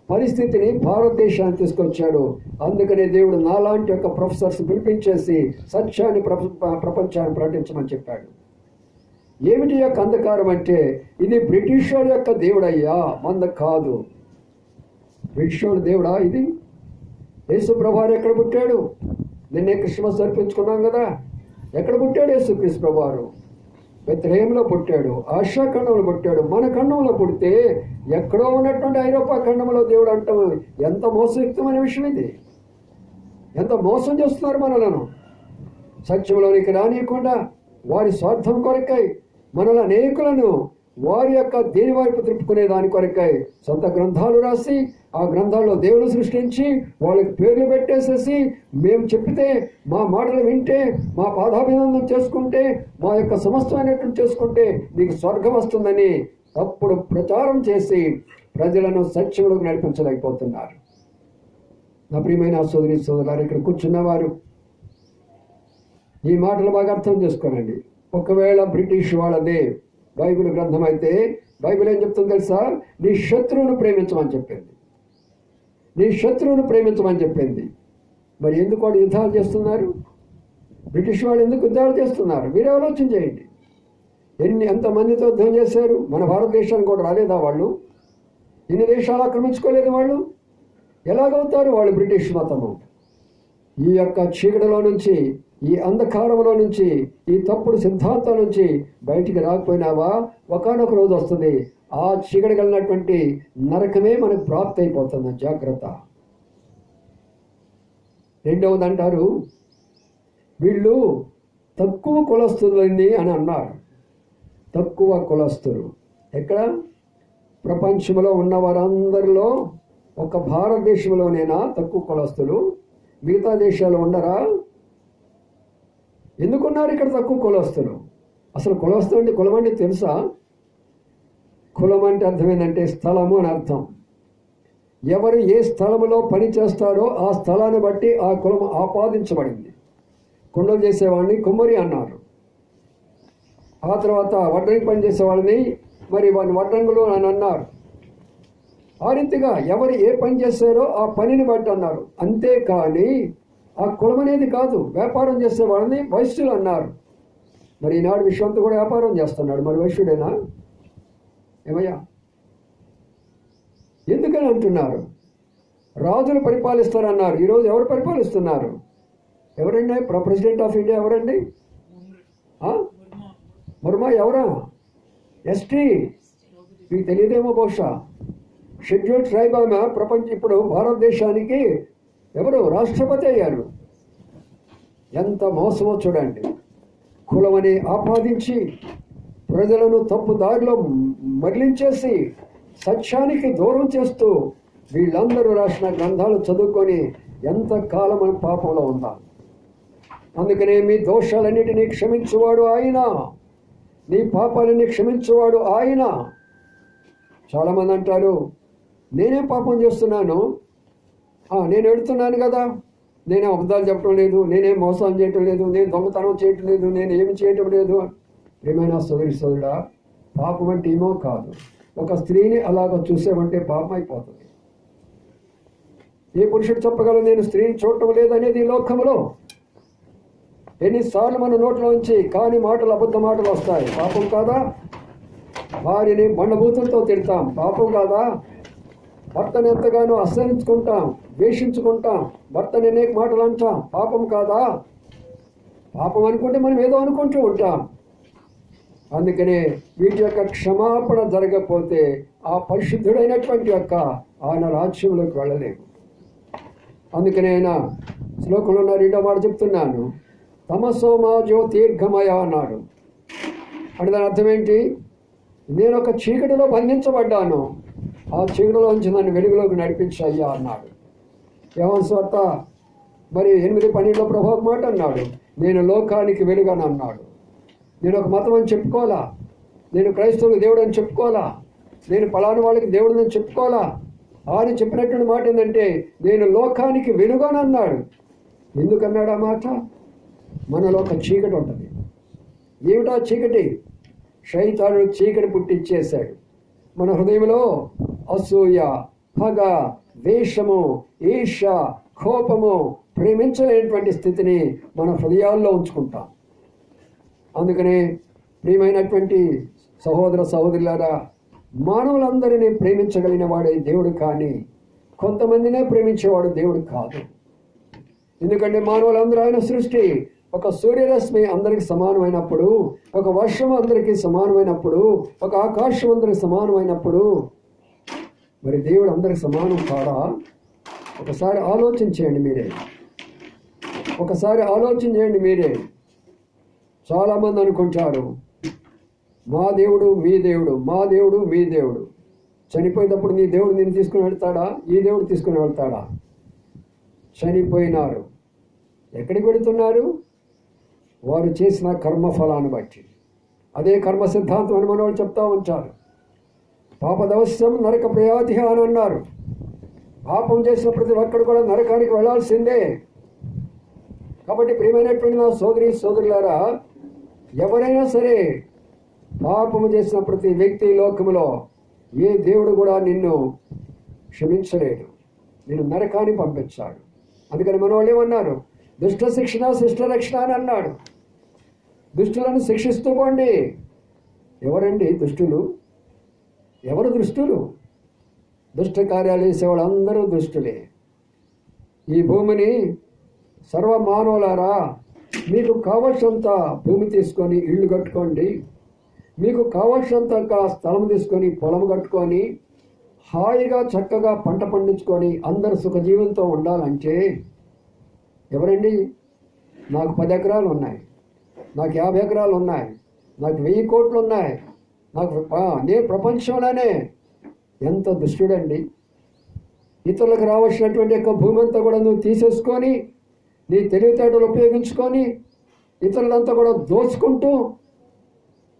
పరిస్థితిని భారతదేశాన్ని తీసుకొచ్చాడు. అందుకనే దేవుడు నాలాంటి యొక్క ప్రొఫెసర్స్ పిలిపించేసి సత్యాన్ని ప్రపంచాన్ని ప్రకటించమని చెప్పాడు. ఏమిటి యొక్క అంధకారం అంటే, ఇది బ్రిటిష్ వాళ్ళ యొక్క దేవుడయ్యా, మంద కాదు. బ్రిటిష్ వాళ్ళ దేవుడా ఇది? యేసు ప్రభువారు ఎక్కడ పుట్టాడు? నిన్నే క్రిస్మస్ జరిపించుకున్నాం కదా. ఎక్కడ పుట్టాడు యేసు క్రీస్తు ప్రభువారు? బెత్లెహేములో పుట్టాడు, ఆసియా ఖండంలో పుట్టాడు. మన ఖండంలో పుడితే ఎక్కడో ఉన్నటువంటి ఐరోపా ఖండంలో దేవుడు అంటాం. ఎంత మోసయుక్తమైన విషయం ఇది! ఎంత మోసం చేస్తున్నారు మనలను. సత్యంలోనికి రానియకుండా వారి స్వార్థం కొరకై మనల అనేకులను వారి యొక్క దేని వైపు త్రిప్పుకునే దాని కొరకై సొంత గ్రంథాలు రాసి ఆ గ్రంథాల్లో దేవుడు సృష్టించి వాళ్ళకి పేర్లు పెట్టేసేసి, మేము చెప్పితే మా మాటలు వింటే, మా పాదాభినందన చేసుకుంటే, మా యొక్క సమస్తమైనటువంటి చేసుకుంటే నీకు స్వర్గం వస్తుందని తప్పుడు ప్రచారం చేసి ప్రజలను సత్యంలోకి నడిపించలేకపోతున్నారు. నా ప్రియమైన సోదరి సోదరులారు, ఇక్కడ కూర్చున్నవారు ఈ మాటలు బాగా అర్థం చేసుకోనండి. ఒకవేళ బ్రిటిష్ వాళ్ళదే బైబిల్ గ్రంథం అయితే బైబిల్ ఏం చెప్తుంది తెలుసా? నీ శత్రువును ప్రేమించమని చెప్పింది. నీ శత్రువును ప్రేమించమని చెప్పింది. మరి ఎందుకు వాళ్ళు యుద్ధాలు చేస్తున్నారు? బ్రిటిష్ వాళ్ళు ఎందుకు యుద్ధాలు చేస్తున్నారు? మీరే ఆలోచన చేయండి. ఎంతమందితో యుద్ధం చేశారు? మన భారతదేశానికి కూడా రాలేదా వాళ్ళు? ఇన్ని దేశాలు ఆక్రమించుకోలేదు వాళ్ళు? ఎలాగవుతారు వాళ్ళు బ్రిటిష్ మతము? ఈ యొక్క చీకటిలో నుంచి, ఈ అంధకారంలో నుంచి, ఈ తప్పుడు సిద్ధాంతాల నుంచి బయటికి రాకపోయినావా, ఒకానొక రోజు వస్తుంది. ఆ చీకటి కలిగినటువంటి నరకమే మనకు ప్రాప్తి అయిపోతుంది. జాగ్రత్త. రెండవది అంటారు, వీళ్ళు తక్కువ కులస్తులని అని అన్నారు. తక్కువ కులస్తులు ఎక్కడ? ప్రపంచంలో ఉన్న వారందరిలో ఒక భారతదేశంలోనేనా తక్కువ కులస్తులు? మిగతా దేశాలు ఉండరా? ఎందుకున్నారు ఇక్కడ తక్కువ కులస్తులు? అసలు కులస్తులు అంటే కులం అంటే తెలుసా? కులం అంటే అర్థం ఏంటంటే స్థలము అని అర్థం. ఎవరు ఏ స్థలములో పని చేస్తారో ఆ స్థలాన్ని బట్టి ఆ కులం ఆపాదించబడింది. కుండలు చేసేవాడిని కుమ్మరి అన్నారు. ఆ తర్వాత వడ్రంగి పని చేసేవాళ్ళని మరి వాడిని వడ్రంగులు అని అన్నారు. ఆ రీతిగా ఎవరు ఏ పని చేస్తారో ఆ పనిని బట్టి అన్నారు. అంతేకాని ఆ కులం అనేది కాదు. వ్యాపారం చేసే వాళ్ళని వైశ్యులు అన్నారు. మరి ఈనాడు విశ్వంతో కూడా వ్యాపారం చేస్తున్నాడు. మరి వైశ్యుడేనా? ఏమయ్యా? ఎందుకని అంటున్నారు? రాజులు పరిపాలిస్తారన్నారు. ఈరోజు ఎవరు పరిపాలిస్తున్నారు? ఎవరండి ప్రెసిడెంట్ ఆఫ్ ఇండియా? ఎవరండి? ముర్మా ఎవరా? ఎస్టీ. మీకు తెలియదేమో బహుశా. షెడ్యూల్డ్ ట్రైబ్ ఆమె ఇప్పుడు భారతదేశానికి ఎవరు రాష్ట్రపతి అయ్యారు. ఎంత మోసమో చూడండి. కులమని ఆపాదించి ప్రజలను తప్పు దారిలో మరలించేసి సత్యానికి దూరం చేస్తూ వీళ్ళందరూ రాసిన గ్రంథాలు చదువుకొని ఎంతకాలం మన పాపంలో ఉందాం. అందుకనే మీ దోషాలన్నిటినీ క్షమించువాడు ఆయన, నీ పాపాలన్నీ క్షమించువాడు ఆయన. చాలామంది అంటారు, నేనేం పాపం చేస్తున్నాను, నేను ఎడుతున్నాను కదా, నేనేం అబద్ధాలు చెప్పడం లేదు, నేనేం మోసం చేయటం లేదు, నేను దొంగతనం చేయటం లేదు, నేను ఏమి చేయటం లేదు. ప్రియమైన సోదరి సోదరుడా, పాపం అంటే ఏమో కాదు. ఒక స్త్రీని అలాగ చూసామంటే పాపం అయిపోతుంది. ఏ పురుషుడు చెప్పగలరు నేను స్త్రీని చూడటం లేదనేది ఈ లోకంలో? ఎన్నిసార్లు మన నోట్లో నుంచి కాని మాటలు, అబద్ధ మాటలు వస్తాయి. పాపం కాదా? వారిని బండబూతులతో తిడతాం. పాపం కాదా? భర్తను ఎంతగానో అసహించుకుంటాం, ద్వేషించుకుంటాం, భర్తని అనేక మాటలు అంటాం. పాపం కాదా? పాపం అనుకుంటే మనం ఏదో అనుకుంటూ ఉంటాం. అందుకనే వీటి యొక్క క్షమాపణ జరగకపోతే ఆ పరిశుద్ధుడైనటువంటి యొక్క ఆయన రాజ్యంలోకి వెళ్ళలేము. అందుకనే ఆయన శ్లోకంలో ఉన్న 2వ మాట చెప్తున్నాను, తమసోమా జ్యోతిర్గమయ అన్నాడు. అంటే దాని అర్థం ఏంటి? నేను ఒక చీకటిలో బంధించబడ్డాను, ఆ చీకటిలోంచి నన్ను వెలుగులోకి నడిపించయ్యా అన్నాడు. యోహాను సువార్త మరి 8:12 ప్రభు ఒక మాట అన్నాడు, నేను లోకానికి వెలుగని అన్నాడు. నేను ఒక మతం అని చెప్పుకోవాలా, నేను క్రైస్తవులకు దేవుడు అని చెప్పుకోవాలా, నేను పలానా వాళ్ళకి దేవుడు అని చెప్పుకోవాలా? ఆయన చెప్పినటువంటి మాట ఏంటంటే నేను లోకానికి వెలుగని అన్నాడు. ఎందుకన్నాడు ఆ మాట? మనలో ఒక చీకటి ఉంటుంది. ఏమిటా చీకటి? శైతానుడు చీకటి పుట్టించేశాడు. మన హృదయంలో అసూయ, పగ, ద్వేషము, ఈర్ష, కోపము, ప్రేమించలేనటువంటి స్థితిని మన హృదయాల్లో ఉంచుకుంటాం. అందుకనే ప్రియమైనటువంటి సహోదర సహోదరులారా, మానవులందరినీ ప్రేమించగలిగిన వాడే దేవుడు, కానీ కొంతమందినే ప్రేమించేవాడు దేవుడు కాదు. ఎందుకంటే మానవులందరూ ఆయన సృష్టి. ఒక సూర్యరశ్మి అందరికి సమానమైనప్పుడు, ఒక వర్షం అందరికీ సమానమైనప్పుడు, ఒక ఆకాశం అందరికి సమానమైనప్పుడు, మరి దేవుడు అందరికి సమానం కాడా? ఒకసారి ఆలోచించేయండి మీరే. ఒకసారి ఆలోచన చేయండి మీరే. చాలామంది అనుకుంటారు, మా దేవుడు మీ దేవుడు, మా దేవుడు మీ దేవుడు. చనిపోయేటప్పుడు నీ దేవుడు నిన్ను తీసుకుని వెళ్తాడా? ఈ దేవుడు తీసుకుని వెళ్తాడా? చనిపోయినారు. ఎక్కడికి వెళుతున్నారు? వారు చేసిన కర్మఫలాన్ని బట్టి. అదే కర్మ సిద్ధాంతం అని మన వాళ్ళు చెప్తా ఉంటారు. పాపదవశ్యం నరక ప్రయాతి అని అన్నారు. పాపం చేసిన ప్రతి ఒక్కడు కూడా నరకానికి వెళ్లాల్సిందే. కాబట్టి ప్రియమైనటువంటి నా సోదరి సోదరులారా, ఎవరైనా సరే పాపము చేసిన ప్రతి వ్యక్తి లోకములో ఏ దేవుడు కూడా నిన్ను క్షమించలేడు, నిన్ను నరకానికి పంపించాడు. అందుకని మన వాళ్ళు ఏమన్నారు? దుష్ట శిక్షణ శిష్ట రక్షణ అని అన్నాడు. దుష్టులను శిక్షిస్తూ పోండి. ఎవరండి దుష్టులు? ఎవరు దుష్టులు? దుష్ట కార్యాలు చేసేవాళ్ళు అందరూ దుష్టులే. ఈ భూమిని సర్వ మానవులారా, మీకు కావలసినంత భూమి తీసుకొని ఇళ్ళు కట్టుకోండి, మీకు కావలసినంత స్థలం తీసుకొని పొలం కట్టుకొని హాయిగా చక్కగా పంట పండించుకొని అందరు సుఖజీవంతో ఉండాలంటే ఎవరండి? నాకు 10 ఎకరాలు ఉన్నాయి, నాకు 50 ఎకరాలు ఉన్నాయి, నాకు 1000 కోట్లు ఉన్నాయి, నేను ప్రపంచంలోనే. ఎంత దుష్టుడండి! ఇతరులకు రావాల్సినటువంటి యొక్క భూమి అంతా కూడా నువ్వు తీసేసుకొని నీ తెలివితేటలు ఉపయోగించుకొని ఇతరులంతా కూడా దోచుకుంటూ,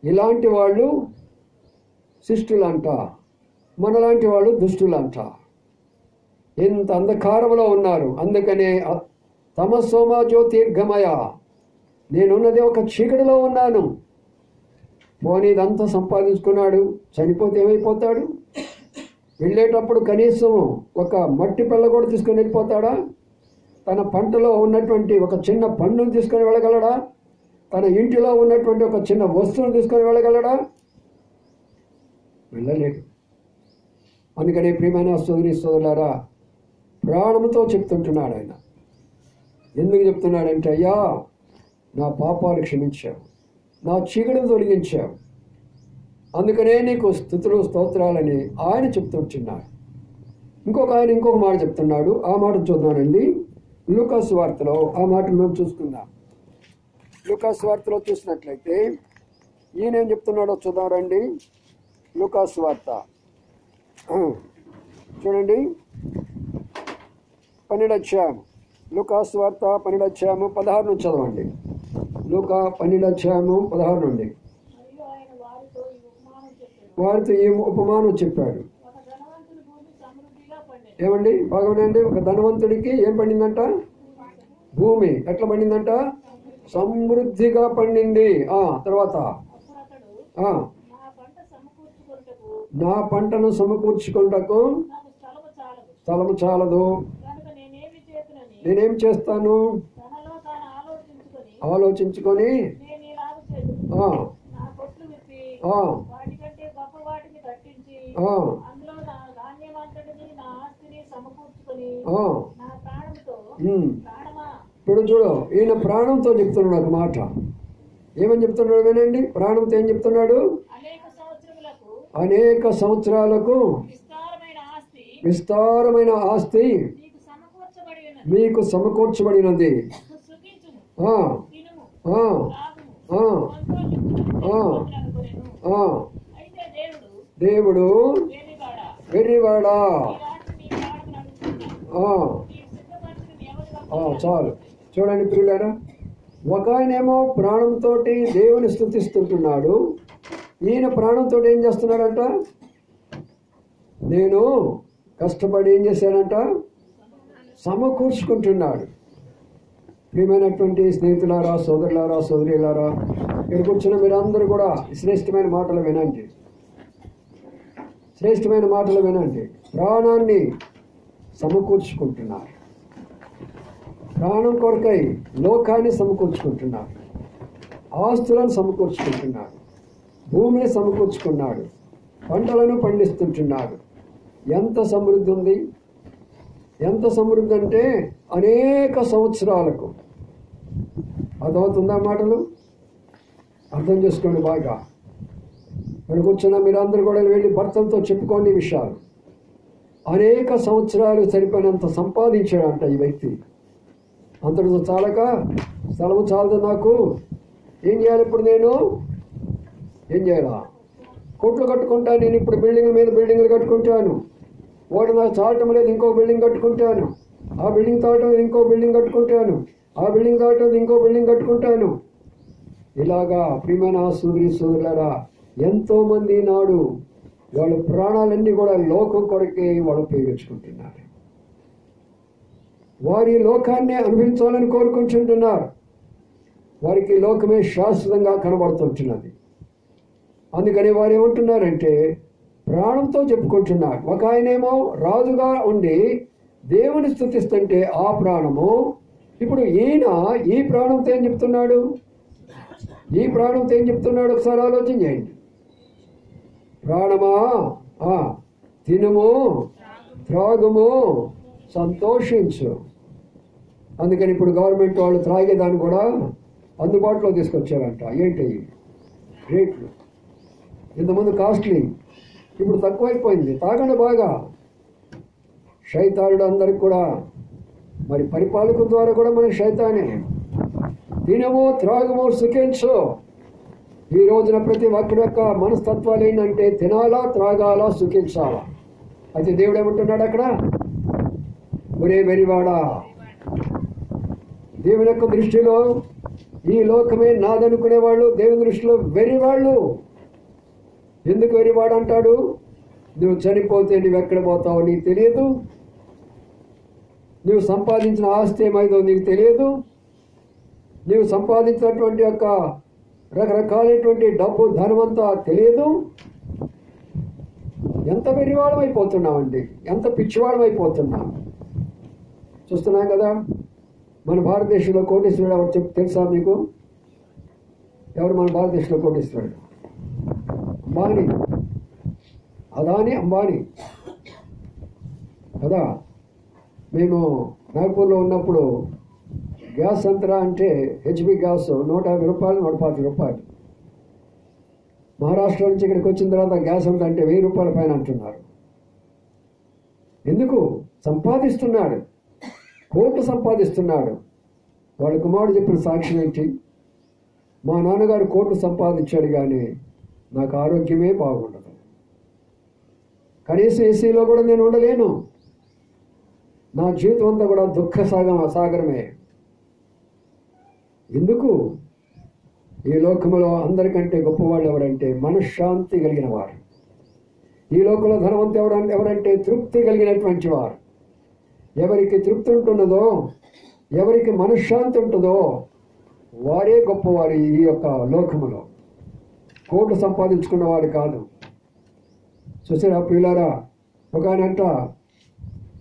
ఇలాంటి వాళ్ళు శిష్టులంట, మనలాంటి వాళ్ళు దుష్టులంట. ఇంత అంధకారంలో ఉన్నారు. అందుకనే తమసోమ జ్యోతిర్గమయ, నేనున్నది ఒక చీకటిలో ఉన్నాను. పోనీ ఇదంతా సంపాదించుకున్నాడు, చనిపోతే ఏమైపోతాడు? వెళ్ళేటప్పుడు కనీసం ఒక మట్టి పిల్ల కూడా తీసుకొని వెళ్ళిపోతాడా? తన పంటలో ఉన్నటువంటి ఒక చిన్న పండును తీసుకొని వెళ్ళగలడా? తన ఇంటిలో ఉన్నటువంటి ఒక చిన్న వస్తువును తీసుకొని వెళ్ళగలడా? వెళ్ళలేడు. అందుకని ప్రియమైన సోదరి సోదరులారా, ప్రాణంతో చెప్తుంటున్నాడు ఆయన. ఎందుకు చెప్తున్నాడంటే, అయ్యా నా పాపాలు క్షమించావు, నా చీకటిని తొలగించావు, అందుకనే నీకు స్తుతులు స్తోత్రాలని ఆయన చెప్తుంటున్నాడు. ఇంకొక మాట చెప్తున్నాడు. ఆ మాట చూద్దామండి. లూకాసు వార్తలో ఆ మాటను మేము చూసుకుందాం. లూకాసు వార్తలో చూసినట్లయితే ఈయన ఏం చెప్తున్నాడో చూద్దాం రండి. లూకాసు వార్త చూడండి, 12వ అధ్యాయం. లూకాసు వార్త 12వ అధ్యాయము 16 నుంచి చదవండి. లూకా 12వ అధ్యాయము 16 నుండి. వారితో ఈ ఉపమానం చెప్పాడు. ఏమండి బాగుండండి. ఒక ధనవంతుడికి ఏం పండిందంట? భూమి. ఎట్లా పండిందంట? సమృద్ధిగా పండింది. తర్వాత నా పంటను సమకూర్చుకుంటకు స్థలము చాలదు, నేనేం చేస్తాను? ఆలోచించుకొని ఇప్పుడు చూడు, ఈయన ప్రాణంతో చెప్తున్నాడు ఒక మాట. ఏమని చెప్తున్నాడు వినండి. ప్రాణంతో ఏం చెప్తున్నాడు? అనేక సంవత్సరాలకు విస్తారమైన ఆస్తి మీకు సమకూర్చబడినది. దేవుడు వెర్రివాడా. చాలు చూడండి ప్రియులారా, ఒక ఆయనేమో ప్రాణంతో దేవుని స్తుతిస్తుంటున్నాడు. ఈయన ప్రాణంతో ఏం చేస్తున్నాడంట? నేను కష్టపడి ఏం చేశానంట? సమకూర్చుకుంటున్నాడు. ప్రియమైనటువంటి స్నేహితులారా, సోదరులారా, సోదరులారా, ఇక్కడ కూర్చున్న మీరందరూ కూడా శ్రేష్టమైన మాటలు వినండి. శ్రేష్టమైన మాటలు వినండి. ప్రాణాన్ని సమకూర్చుకుంటున్నారు. ప్రాణం కొరకై లోకాన్ని సమకూర్చుకుంటున్నారు. ఆస్తులను సమకూర్చుకుంటున్నాడు. భూమిని సమకూర్చుకున్నాడు. పంటలను పండిస్తుంటున్నాడు. ఎంత సమృద్ధి ఉంది! ఎంత సమృద్ధి అంటే అనేక సంవత్సరాలకు. అర్థమవుతుందా మాటలు? అర్థం చేసుకోండి బాగా. ఇక్కడ కూర్చున్న మీరందరూ కూడా వెళ్ళి భర్తలతో చెప్పుకోండి ఈ విషయాలు. అనేక సంవత్సరాలు సరిపోయినంత సంపాదించాడంట ఈ వ్యక్తి. అంతటితో చాలక స్థలము చాలదు నాకు, ఏం చేయాలి ఇప్పుడు, నేను ఏం చేయాలా? కోట్లు కట్టుకుంటాను నేను. ఇప్పుడు బిల్డింగ్ల మీద బిల్డింగ్లు కట్టుకుంటాను. ఒకటి నాకు చాలటం లేదు, ఇంకో బిల్డింగ్ కట్టుకుంటాను. ఆ బిల్డింగ్ తాగటం లేదు, ఇంకో బిల్డింగ్ కట్టుకుంటాను. ఆ బిల్డింగ్ తాగటం లేదు, ఇంకో బిల్డింగ్ కట్టుకుంటాను. ఇలాగా ప్రియమైన సోదరి సోదరులారా, ఎంతోమంది నాడు వాళ్ళ ప్రాణాలన్నీ కూడా లోకం కొరకే వాళ్ళు ఉపయోగించుకుంటున్నారు. వారి లోకాన్ని అనుభవించాలని కోరుకుంటుంటున్నారు. వారికి లోకమే శాశ్వతంగా కనబడుతుంటున్నది. అందుకని వారు ఏమంటున్నారంటే ప్రాణంతో చెప్పుకుంటున్నారు. ఒక ఆయనేమో రాజుగా ఉండి దేవుని స్తుతిస్తుంటే ఆ ప్రాణము, ఇప్పుడు ఈయన ఈ ప్రాణంతో ఏం చెప్తున్నాడు? ఈ ప్రాణంతో ఏం చెప్తున్నాడు? ఒకసారి ఆలోచన చేయండి. ప్రాణమా, తినుము, త్రాగుము, సంతోషించు. అందుకని ఇప్పుడు గవర్నమెంట్ వాళ్ళు త్రాగేదాన్ని కూడా అందుబాటులో తీసుకొచ్చారంట. ఏంటి రేట్లు? ఇంతకుముందు కాస్ట్లీ, ఇప్పుడు తక్కువైపోయింది. తాగండి బాగా. శైతానుడు అందరికి కూడా, మరి పరిపాలకుల ద్వారా కూడా మనకి శైతానే. తినము, త్రాగము, సుఖించు. ఈ రోజున ప్రతి ఒక్కడి యొక్క మనస్తత్వాలు ఏంటంటే తినాలా, త్రాగాలా, సుఖించాలా. అయితే దేవుడు ఏమంటున్నాడు అక్కడ? ఒరే వెరివాడా, దేవుని యొక్క దృష్టిలో ఈ లోకమే నాదనుకునేవాళ్ళు దేవుని దృష్టిలో వెరివాళ్ళు. ఎందుకు వెరివాడు అంటాడు? నువ్వు చనిపోతే నువ్వు ఎక్కడ పోతావో నీకు తెలియదు. నువ్వు సంపాదించిన ఆస్తి ఏమైందో నీకు తెలియదు. నువ్వు సంపాదించినటువంటి యొక్క రకరకాలైనటువంటి డబ్బు, ధనమంతా తెలియదు. ఎంత వెరివాళ్ళం అయిపోతున్నామండి, ఎంత పిచ్చివాళ్ళం అయిపోతున్నాం. చూస్తున్నాం కదా. మన భారతదేశంలో కోటీశ్వరుడు ఎవరు తెలుసా మీకు? ఎవరు మన భారతదేశంలో కోటీశ్వరుడు? అంబానీ, అదానీ అంబానీ కదా. మేము నాగపూర్లో ఉన్నప్పుడు గ్యాస్ అంతరా అంటే హెచ్పి గ్యాస్ 150 రూపాయలు, 140 రూపాయలు. మహారాష్ట్ర నుంచి ఇక్కడికి వచ్చిన తర్వాత గ్యాస్ అంత అంటే 1000 రూపాయల పైన అంటున్నారు. ఎందుకు? సంపాదిస్తున్నాడు, కోట్లు సంపాదిస్తున్నాడు. వాళ్ళ కుమారుడు చెప్పిన సాక్ష్యం ఏంటి? మా నాన్నగారు కోట్లు సంపాదించాడు కానీ నాకు ఆరోగ్యమే బాగుండదు. కనీసం ఏసీలో కూడా నేను ఉండలేను. నా జీవితం అంతా కూడా దుఃఖ సాగరమే. ఎందుకు? ఈ లోకంలో అందరికంటే గొప్పవాళ్ళు ఎవరంటే మనశ్శాంతి కలిగిన వారు. ఈ లోకంలో ధనవంతులు ఎవరంటే తృప్తి కలిగినటువంటి వారు. ఎవరికి తృప్తి ఉంటున్నదో, ఎవరికి మనశ్శాంతి ఉంటుందో వారే గొప్పవారు ఈ యొక్క లోకములో. కోట్లు సంపాదించుకున్న వారు కాదు. చూసారా ప్రియులారా, ఒక ఆయనంట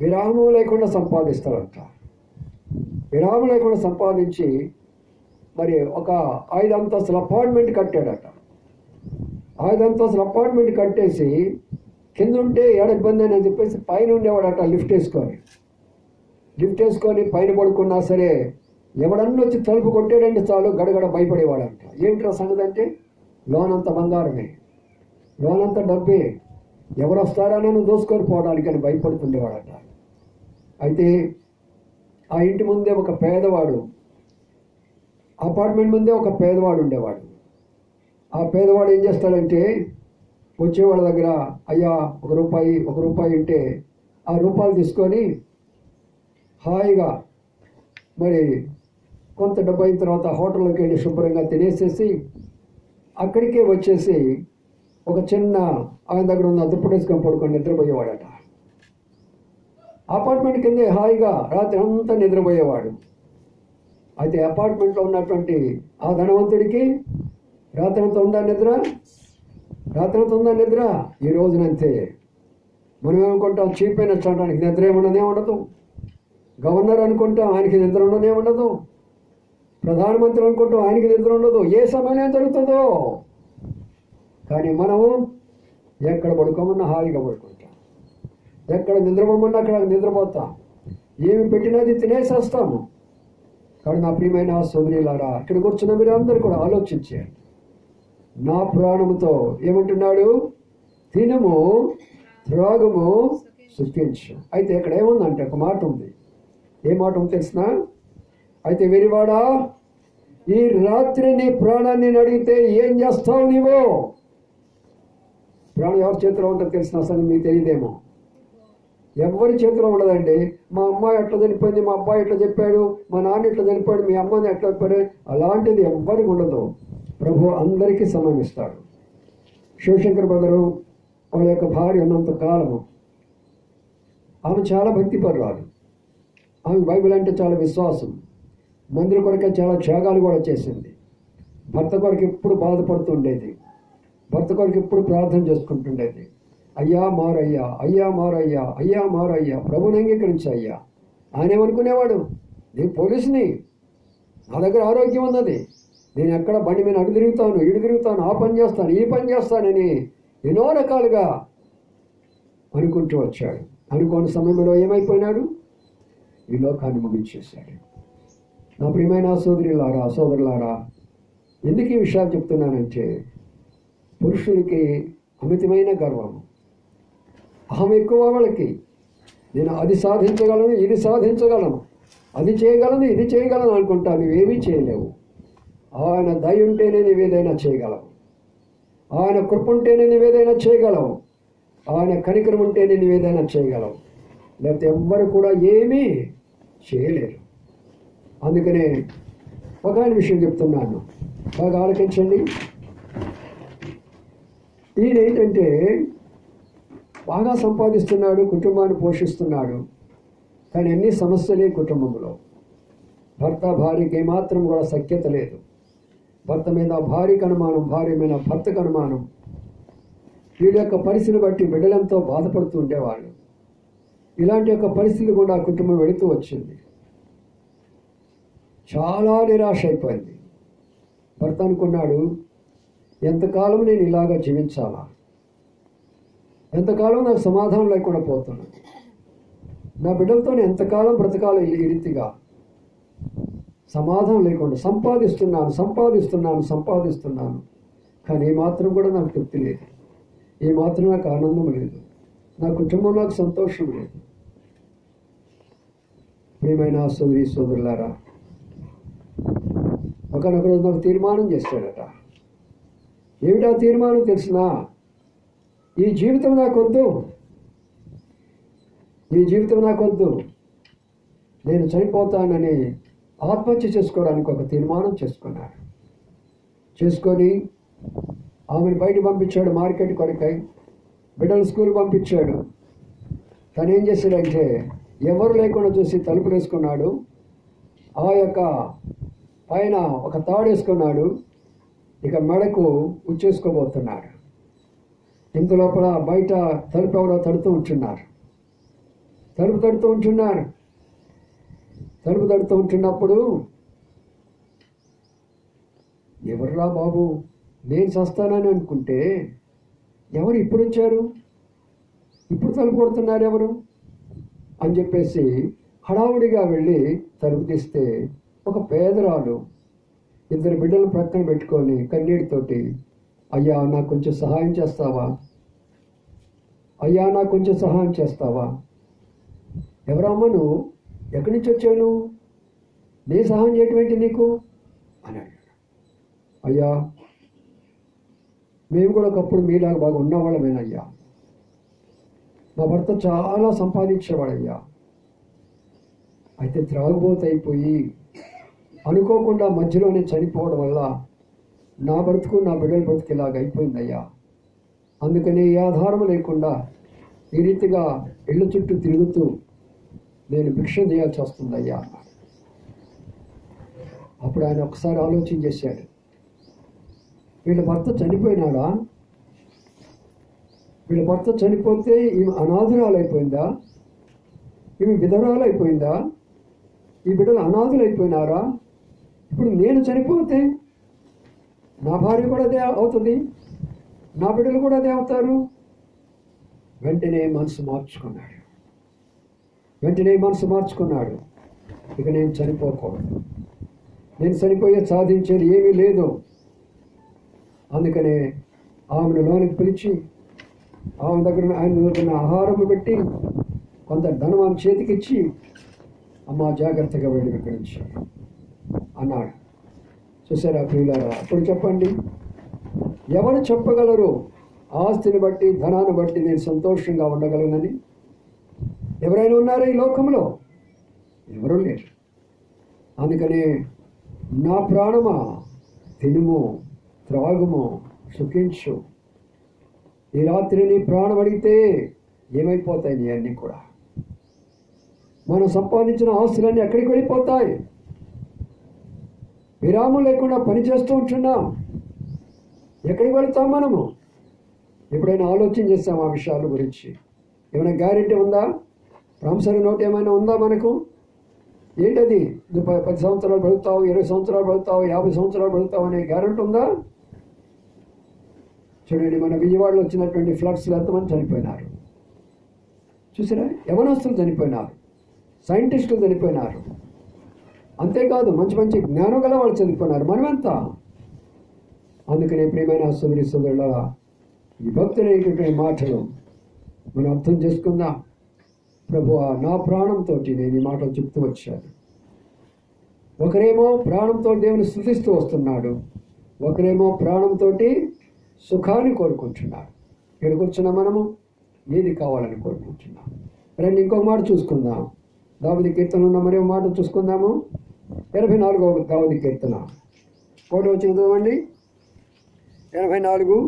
విరామం లేకుండా సంపాదిస్తారంట. విరామం లేకుండా సంపాదించి మరి ఒక 5 అంతస్తుల అపార్ట్మెంట్ కట్టాడట. 5 అంతస్తుల అపార్ట్మెంట్ కట్టేసి కింద ఉంటే ఏడ ఇబ్బంది అని చెప్పేసి పైన ఉండేవాడట. లిఫ్ట్ వేసుకొని పైన పడుకున్నా సరే ఎవడన్నా వచ్చి తలుపు కొట్టాడంటే చాలు గడగడ భయపడేవాడంట. ఏంట్రా సంగతి అంటే లోనంత బంగారమే, లోనంత డబ్బే, ఎవరు వస్తారా నన్ను దోసుకొని పోవడానికి అని భయపడుతుండేవాడట. అయితే ఆ ఇంటి ముందే ఒక పేదవాడు, అపార్ట్మెంట్ ముందే ఒక పేదవాడు ఉండేవాడు. ఆ పేదవాడు ఏం చేస్తాడంటే వచ్చేవాళ్ళ దగ్గర అయ్యా 1 రూపాయి ఉంటే ఆ రూపాయలు తీసుకొని హాయిగా మరి కొంత డబ్బు అయిన తర్వాత హోటల్లోకి వెళ్ళి శుభ్రంగా తినేసేసి అక్కడికే వచ్చేసి ఒక చిన్న ఆయన దగ్గర ఉన్న దుప్పటి వేసుకొని పడుకొని నిద్రపోయేవాడట. అపార్ట్మెంట్ కిందే హాయిగా రాత్రి అంతా నిద్రపోయేవాడు. అయితే అపార్ట్మెంట్లో ఉన్నటువంటి ఆ ధనవంతుడికి రాత్రంతా ఉందా నిద్ర? రాత్రంతా ఉందా నిద్ర? ఈ రోజునంతే. మనం ఏమనుకుంటాం, చీఫ్ మినిస్టర్ అనడానికి నిద్ర ఏముండనే ఉండదు. గవర్నర్ అనుకుంటాం, ఆయనకి నిద్ర ఉండనే ఉండదు. ప్రధానమంత్రి అనుకుంటాం, ఆయనకి నిద్ర ఉండదు. ఏ సమయంలో ఏం జరుగుతుందో. కానీ మనము ఎక్కడ పడుకోమన్నా హాయిగా పడుకుంటాం, ఎక్కడ నిద్రపోమన్నా అక్కడ నిద్రపోతాం, ఏమి పెట్టినది తినేసేస్తాము. కానీ నా ప్రియమైన సోదరులారా, ఇక్కడ కూర్చున్న మీరు అందరూ కూడా ఆలోచించారు. నా ప్రాణముతో ఏమంటున్నాడు? తినము, త్రాగము, సుఖించు. అయితే ఇక్కడ ఏముందంటే ఒక మాట ఉంది. ఏ మాట ఉంది తెలిసిన? అయితే వెరివాడా, ఈ రాత్రి నీ ప్రాణాన్ని అడిగితే ఏం చేస్తావు నీవు? ప్రాణం ఎవరి చేతిలో ఉంటుంది తెలిసిన? అసలు మీకు తెలియదేమో. ఎవరి చేతిలో ఉండదండి. మా అమ్మాయి ఎట్లా చనిపోయింది, మా అబ్బాయి ఎట్లా చెప్పాడు, మా నాన్న ఎట్లా చనిపోయాడు, మీ అమ్మని ఎట్లా చెప్పాడు, అలాంటిది ఎవ్వరికి ఉండదు. ప్రభు అందరికీ సమయం ఇస్తాడు. శివశంకర్ బ్రదరు వాళ్ళ యొక్క భార్య ఉన్నంత కాలము ఆమె చాలా భక్తిపరురాలు. ఆమె బైబిల్ అంటే చాలా విశ్వాసం. మందిర కొరకే చాలా త్యాగాలు కూడా చేసింది. భర్త కొరకు ఎప్పుడు బాధపడుతుండేది. భర్త కొరకు ఎప్పుడు ప్రార్థన చేసుకుంటుండేది. అయ్యా మారయ్యా, అయ్యా మారయ్యా, అయ్యా మారయ్యా, ప్రభుని అంగీకరించయ్యా. ఆయన ఏమనుకునేవాడు? నేను పోలీసుని, నా దగ్గర ఆరోగ్యం ఉన్నది, నేను ఎక్కడ బండి మీద అటు తిరుగుతాను, ఇటు తిరుగుతాను, ఆ పని చేస్తాను, ఈ పని చేస్తానని ఎన్నో రకాలుగా అనుకుంటూ వచ్చాడు. అనుకోని సమయంలో ఏమైపోయినాడు? ఈ లోకాన్ని ముగించేశాడు. నా ప్రియమైన సోదరులారా, ఎందుకు ఈ విషయాలు చెప్తున్నానంటే, పురుషులకి అమితమైన గర్వము, అహం ఎక్కువ. వాళ్ళకి నేను అది సాధించగలను, ఇది సాధించగలను, అది చేయగలను, ఇది చేయగలను అనుకుంటా. నువ్వేమీ చేయలేవు. ఆయన దయ ఉంటేనే నువ్వేదైనా చేయగలవు. ఆయన కృప ఉంటేనే నువ్వేదైనా చేయగలవు. ఆయన కనికరం ఉంటేనే నువ్వేదైనా చేయగలవు. లేకపోతే ఎవ్వరు కూడా ఏమీ చేయలేరు. అందుకనే ఒక ఆయన విషయం చెప్తున్నాను, బాగా ఆలోచించండి. ఈయన ఏంటంటే బాగా సంపాదిస్తున్నాడు, కుటుంబాన్ని పోషిస్తున్నాడు. కానీ అన్ని సమస్యలే కుటుంబంలో. భర్త భార్యకి ఏమాత్రం కూడా సఖ్యత లేదు. భర్త మీద భార్యకు అనుమానం, భార్య మీద భర్తకు అనుమానం. వీడి యొక్క పరిస్థితిని బట్టి బిడ్డలంతో బాధపడుతూ ఉండేవాళ్ళు. ఇలాంటి యొక్క పరిస్థితి కూడా కుటుంబం వెళుతూ వచ్చింది. చాలా నిరాశ అయిపోయింది. భర్త అనుకున్నాడు, ఎంతకాలం నేను ఇలాగా జీవించాలా? ఎంతకాలం నాకు సమాధానం లేకుండా పోతున్నాను. నా బిడ్డలతో ఎంతకాలం బ్రతకాలి ఈ రీతిగా? సమాధానం లేకుండా సంపాదిస్తున్నాను. కానీ ఏమాత్రం కూడా నాకు తృప్తి లేదు, ఏమాత్రం నాకు ఆనందం లేదు, నా కుటుంబం నాకు సంతోషం లేదు. ప్రియమైన సోదరులారా, ఒకనొక రోజు నాకు తీర్మానం చేస్తాడట. ఏమిటా తీర్మానం తెలిసినా? ఈ జీవితం నాకొద్దు, నేను చనిపోతానని ఆత్మహత్య చేసుకోవడానికి ఒక తీర్మానం చేసుకొని ఆమెను బయట పంపించాడు. మార్కెట్ కొరకై బిడ్డలు స్కూల్ పంపించాడు. తను ఏం చేశాడంటే ఎవరు లేకుండా చూసి తలుపులు వేసుకున్నాడు. ఆ యొక్క పైన ఒక తాడు వేసుకున్నాడు. ఇక మెడకు ఉచ్చేసుకోబోతున్నాడు. ఇంత లోపల బయట తలుపు ఎవరో తడుతూ ఉంటున్నప్పుడు, ఎవర్రా బాబు, నేను చస్తానని అనుకుంటే ఎవరు ఇప్పుడు వచ్చారు, ఇప్పుడు తలుపు కొడుతున్నారు ఎవరు అని చెప్పేసి హడావుడిగా వెళ్ళి తలుపు తీస్తే ఒక పేదరాలు 2 బిడ్డలను ప్రక్కన పెట్టుకొని కన్నీటితోటి, అయ్యా నాకు కొంచెం సహాయం చేస్తావా? ఎవరమ్మా నువ్వు? ఎక్కడి నుంచి వచ్చావు? నేను సహాయం చేయటం ఏంటి నీకు అని అడిగాడు. అయ్యా, మేము కూడా ఒకప్పుడు మీలాగా బాగా ఉన్నవాళ్ళమేనయ్యా. మా భర్త చాలా సంపాదించేవాడయ్యా. అయితే త్రాగుబోతైపోయి అనుకోకుండా మధ్యలోనే చనిపోవడం వల్ల నా బ్రతుకు, నా బిడ్డల బ్రతుకు ఇలాగ అయిపోయిందయ్యా. అందుకని ఏ ఆధారం లేకుండా ఈ రీతిగా ఇళ్ళ చుట్టూ తిరుగుతూ నేను భిక్ష చేయాల్సి వస్తుందయ్యా. అప్పుడు ఆయన ఒకసారి ఆలోచన చేశాడు, వీళ్ళ భర్త చనిపోయినాడా? వీళ్ళ భర్త చనిపోతే ఈమె అనాథురాలు అయిపోయిందా? ఈమె విధవరాలు అయిపోయిందా? ఈ బిడ్డలు అనాథులు అయిపోయినారా? ఇప్పుడు నేను చనిపోతే నా భార్య కూడా అదే అవుతుంది, నా బిడ్డలు కూడా అదే అవుతారు. వెంటనే మనసు మార్చుకున్నాడు. ఇక నేను చనిపోకూడదు, నేను చనిపోయే సాధించేది ఏమీ లేదు. అందుకనే ఆమెను లోనికి పిలిచి ఆయన దగ్గర ఆహారం పెట్టి కొంత ధనం ఆమె చేతికిచ్చి, అమ్మ జాగ్రత్తగా వెళ్ళి ఇక్కడి నుంచి అన్నాడు. చూసారా ప్రియులారా? అప్పుడు చెప్పండి, ఎవరు చెప్పగలరు ఆస్తిని బట్టి ధనాన్ని బట్టి నేను సంతోషంగా ఉండగలనని? ఎవరైనా ఉన్నారా ఈ లోకంలో? ఎవరూ లేరు. అందుకనే నా ప్రాణమా, తినుము, త్రాగుము, సుఖించు. ఈ రాత్రి నీ ప్రాణం అడిగితే ఏమైపోతాయి నీ అన్నీ కూడా? మనం సంపాదించిన ఆస్తులన్నీ ఎక్కడికి వెళ్ళిపోతాయి? విరామం లేకుండా పనిచేస్తూ ఉంటున్నాం. ఎక్కడికి వెళతాం మనము? ఎప్పుడైనా ఆలోచన చేస్తాం ఆ విషయాల గురించి? ఏమైనా గ్యారెంటీ ఉందా? ప్రామిసరీ నోట్ ఏమైనా ఉందా మనకు? ఏంటది? 10 సంవత్సరాలు పడుతావు, 20 సంవత్సరాలు పడుతావు, 50 సంవత్సరాలు పడుతావు అనే గ్యారెంటీ ఉందా? చూడండి, మన విజయవాడలో వచ్చినటువంటి ఫ్లడ్స్లో ఎంతమంది చనిపోయినారు చూసారా? యవనస్తులు చనిపోయినారు, సైంటిస్టులు చనిపోయినారు, అంతేకాదు మంచి మంచి జ్ఞానం గల వాళ్ళు చనిపోయినారు. మనమెంత? అందుకనే ప్రియమైన సోదరుల ఈ భక్తులైనటువంటి మాటలు మనం అర్థం చేసుకుందాం. ప్రభువా, నా ప్రాణంతో నేను ఈ మాటలు చెప్తూ వచ్చాను. ఒకరేమో ప్రాణంతో దేవుని స్తుతిస్తూ వస్తున్నాడు, ఒకరేమో ప్రాణంతో సుఖాన్ని కోరుకుంటున్నాడు. ఇక్కడ కూర్చున్న మనము ఏది కావాలని కోరుకుంటున్నాం? రండి ఇంకొక మాట చూసుకుందాం. దావీదు కీర్తనలో ఉన్న మరో మాట చూసుకుందాము. 84వ దావీదు కీర్తన 1వ వచనం చదవండి. 84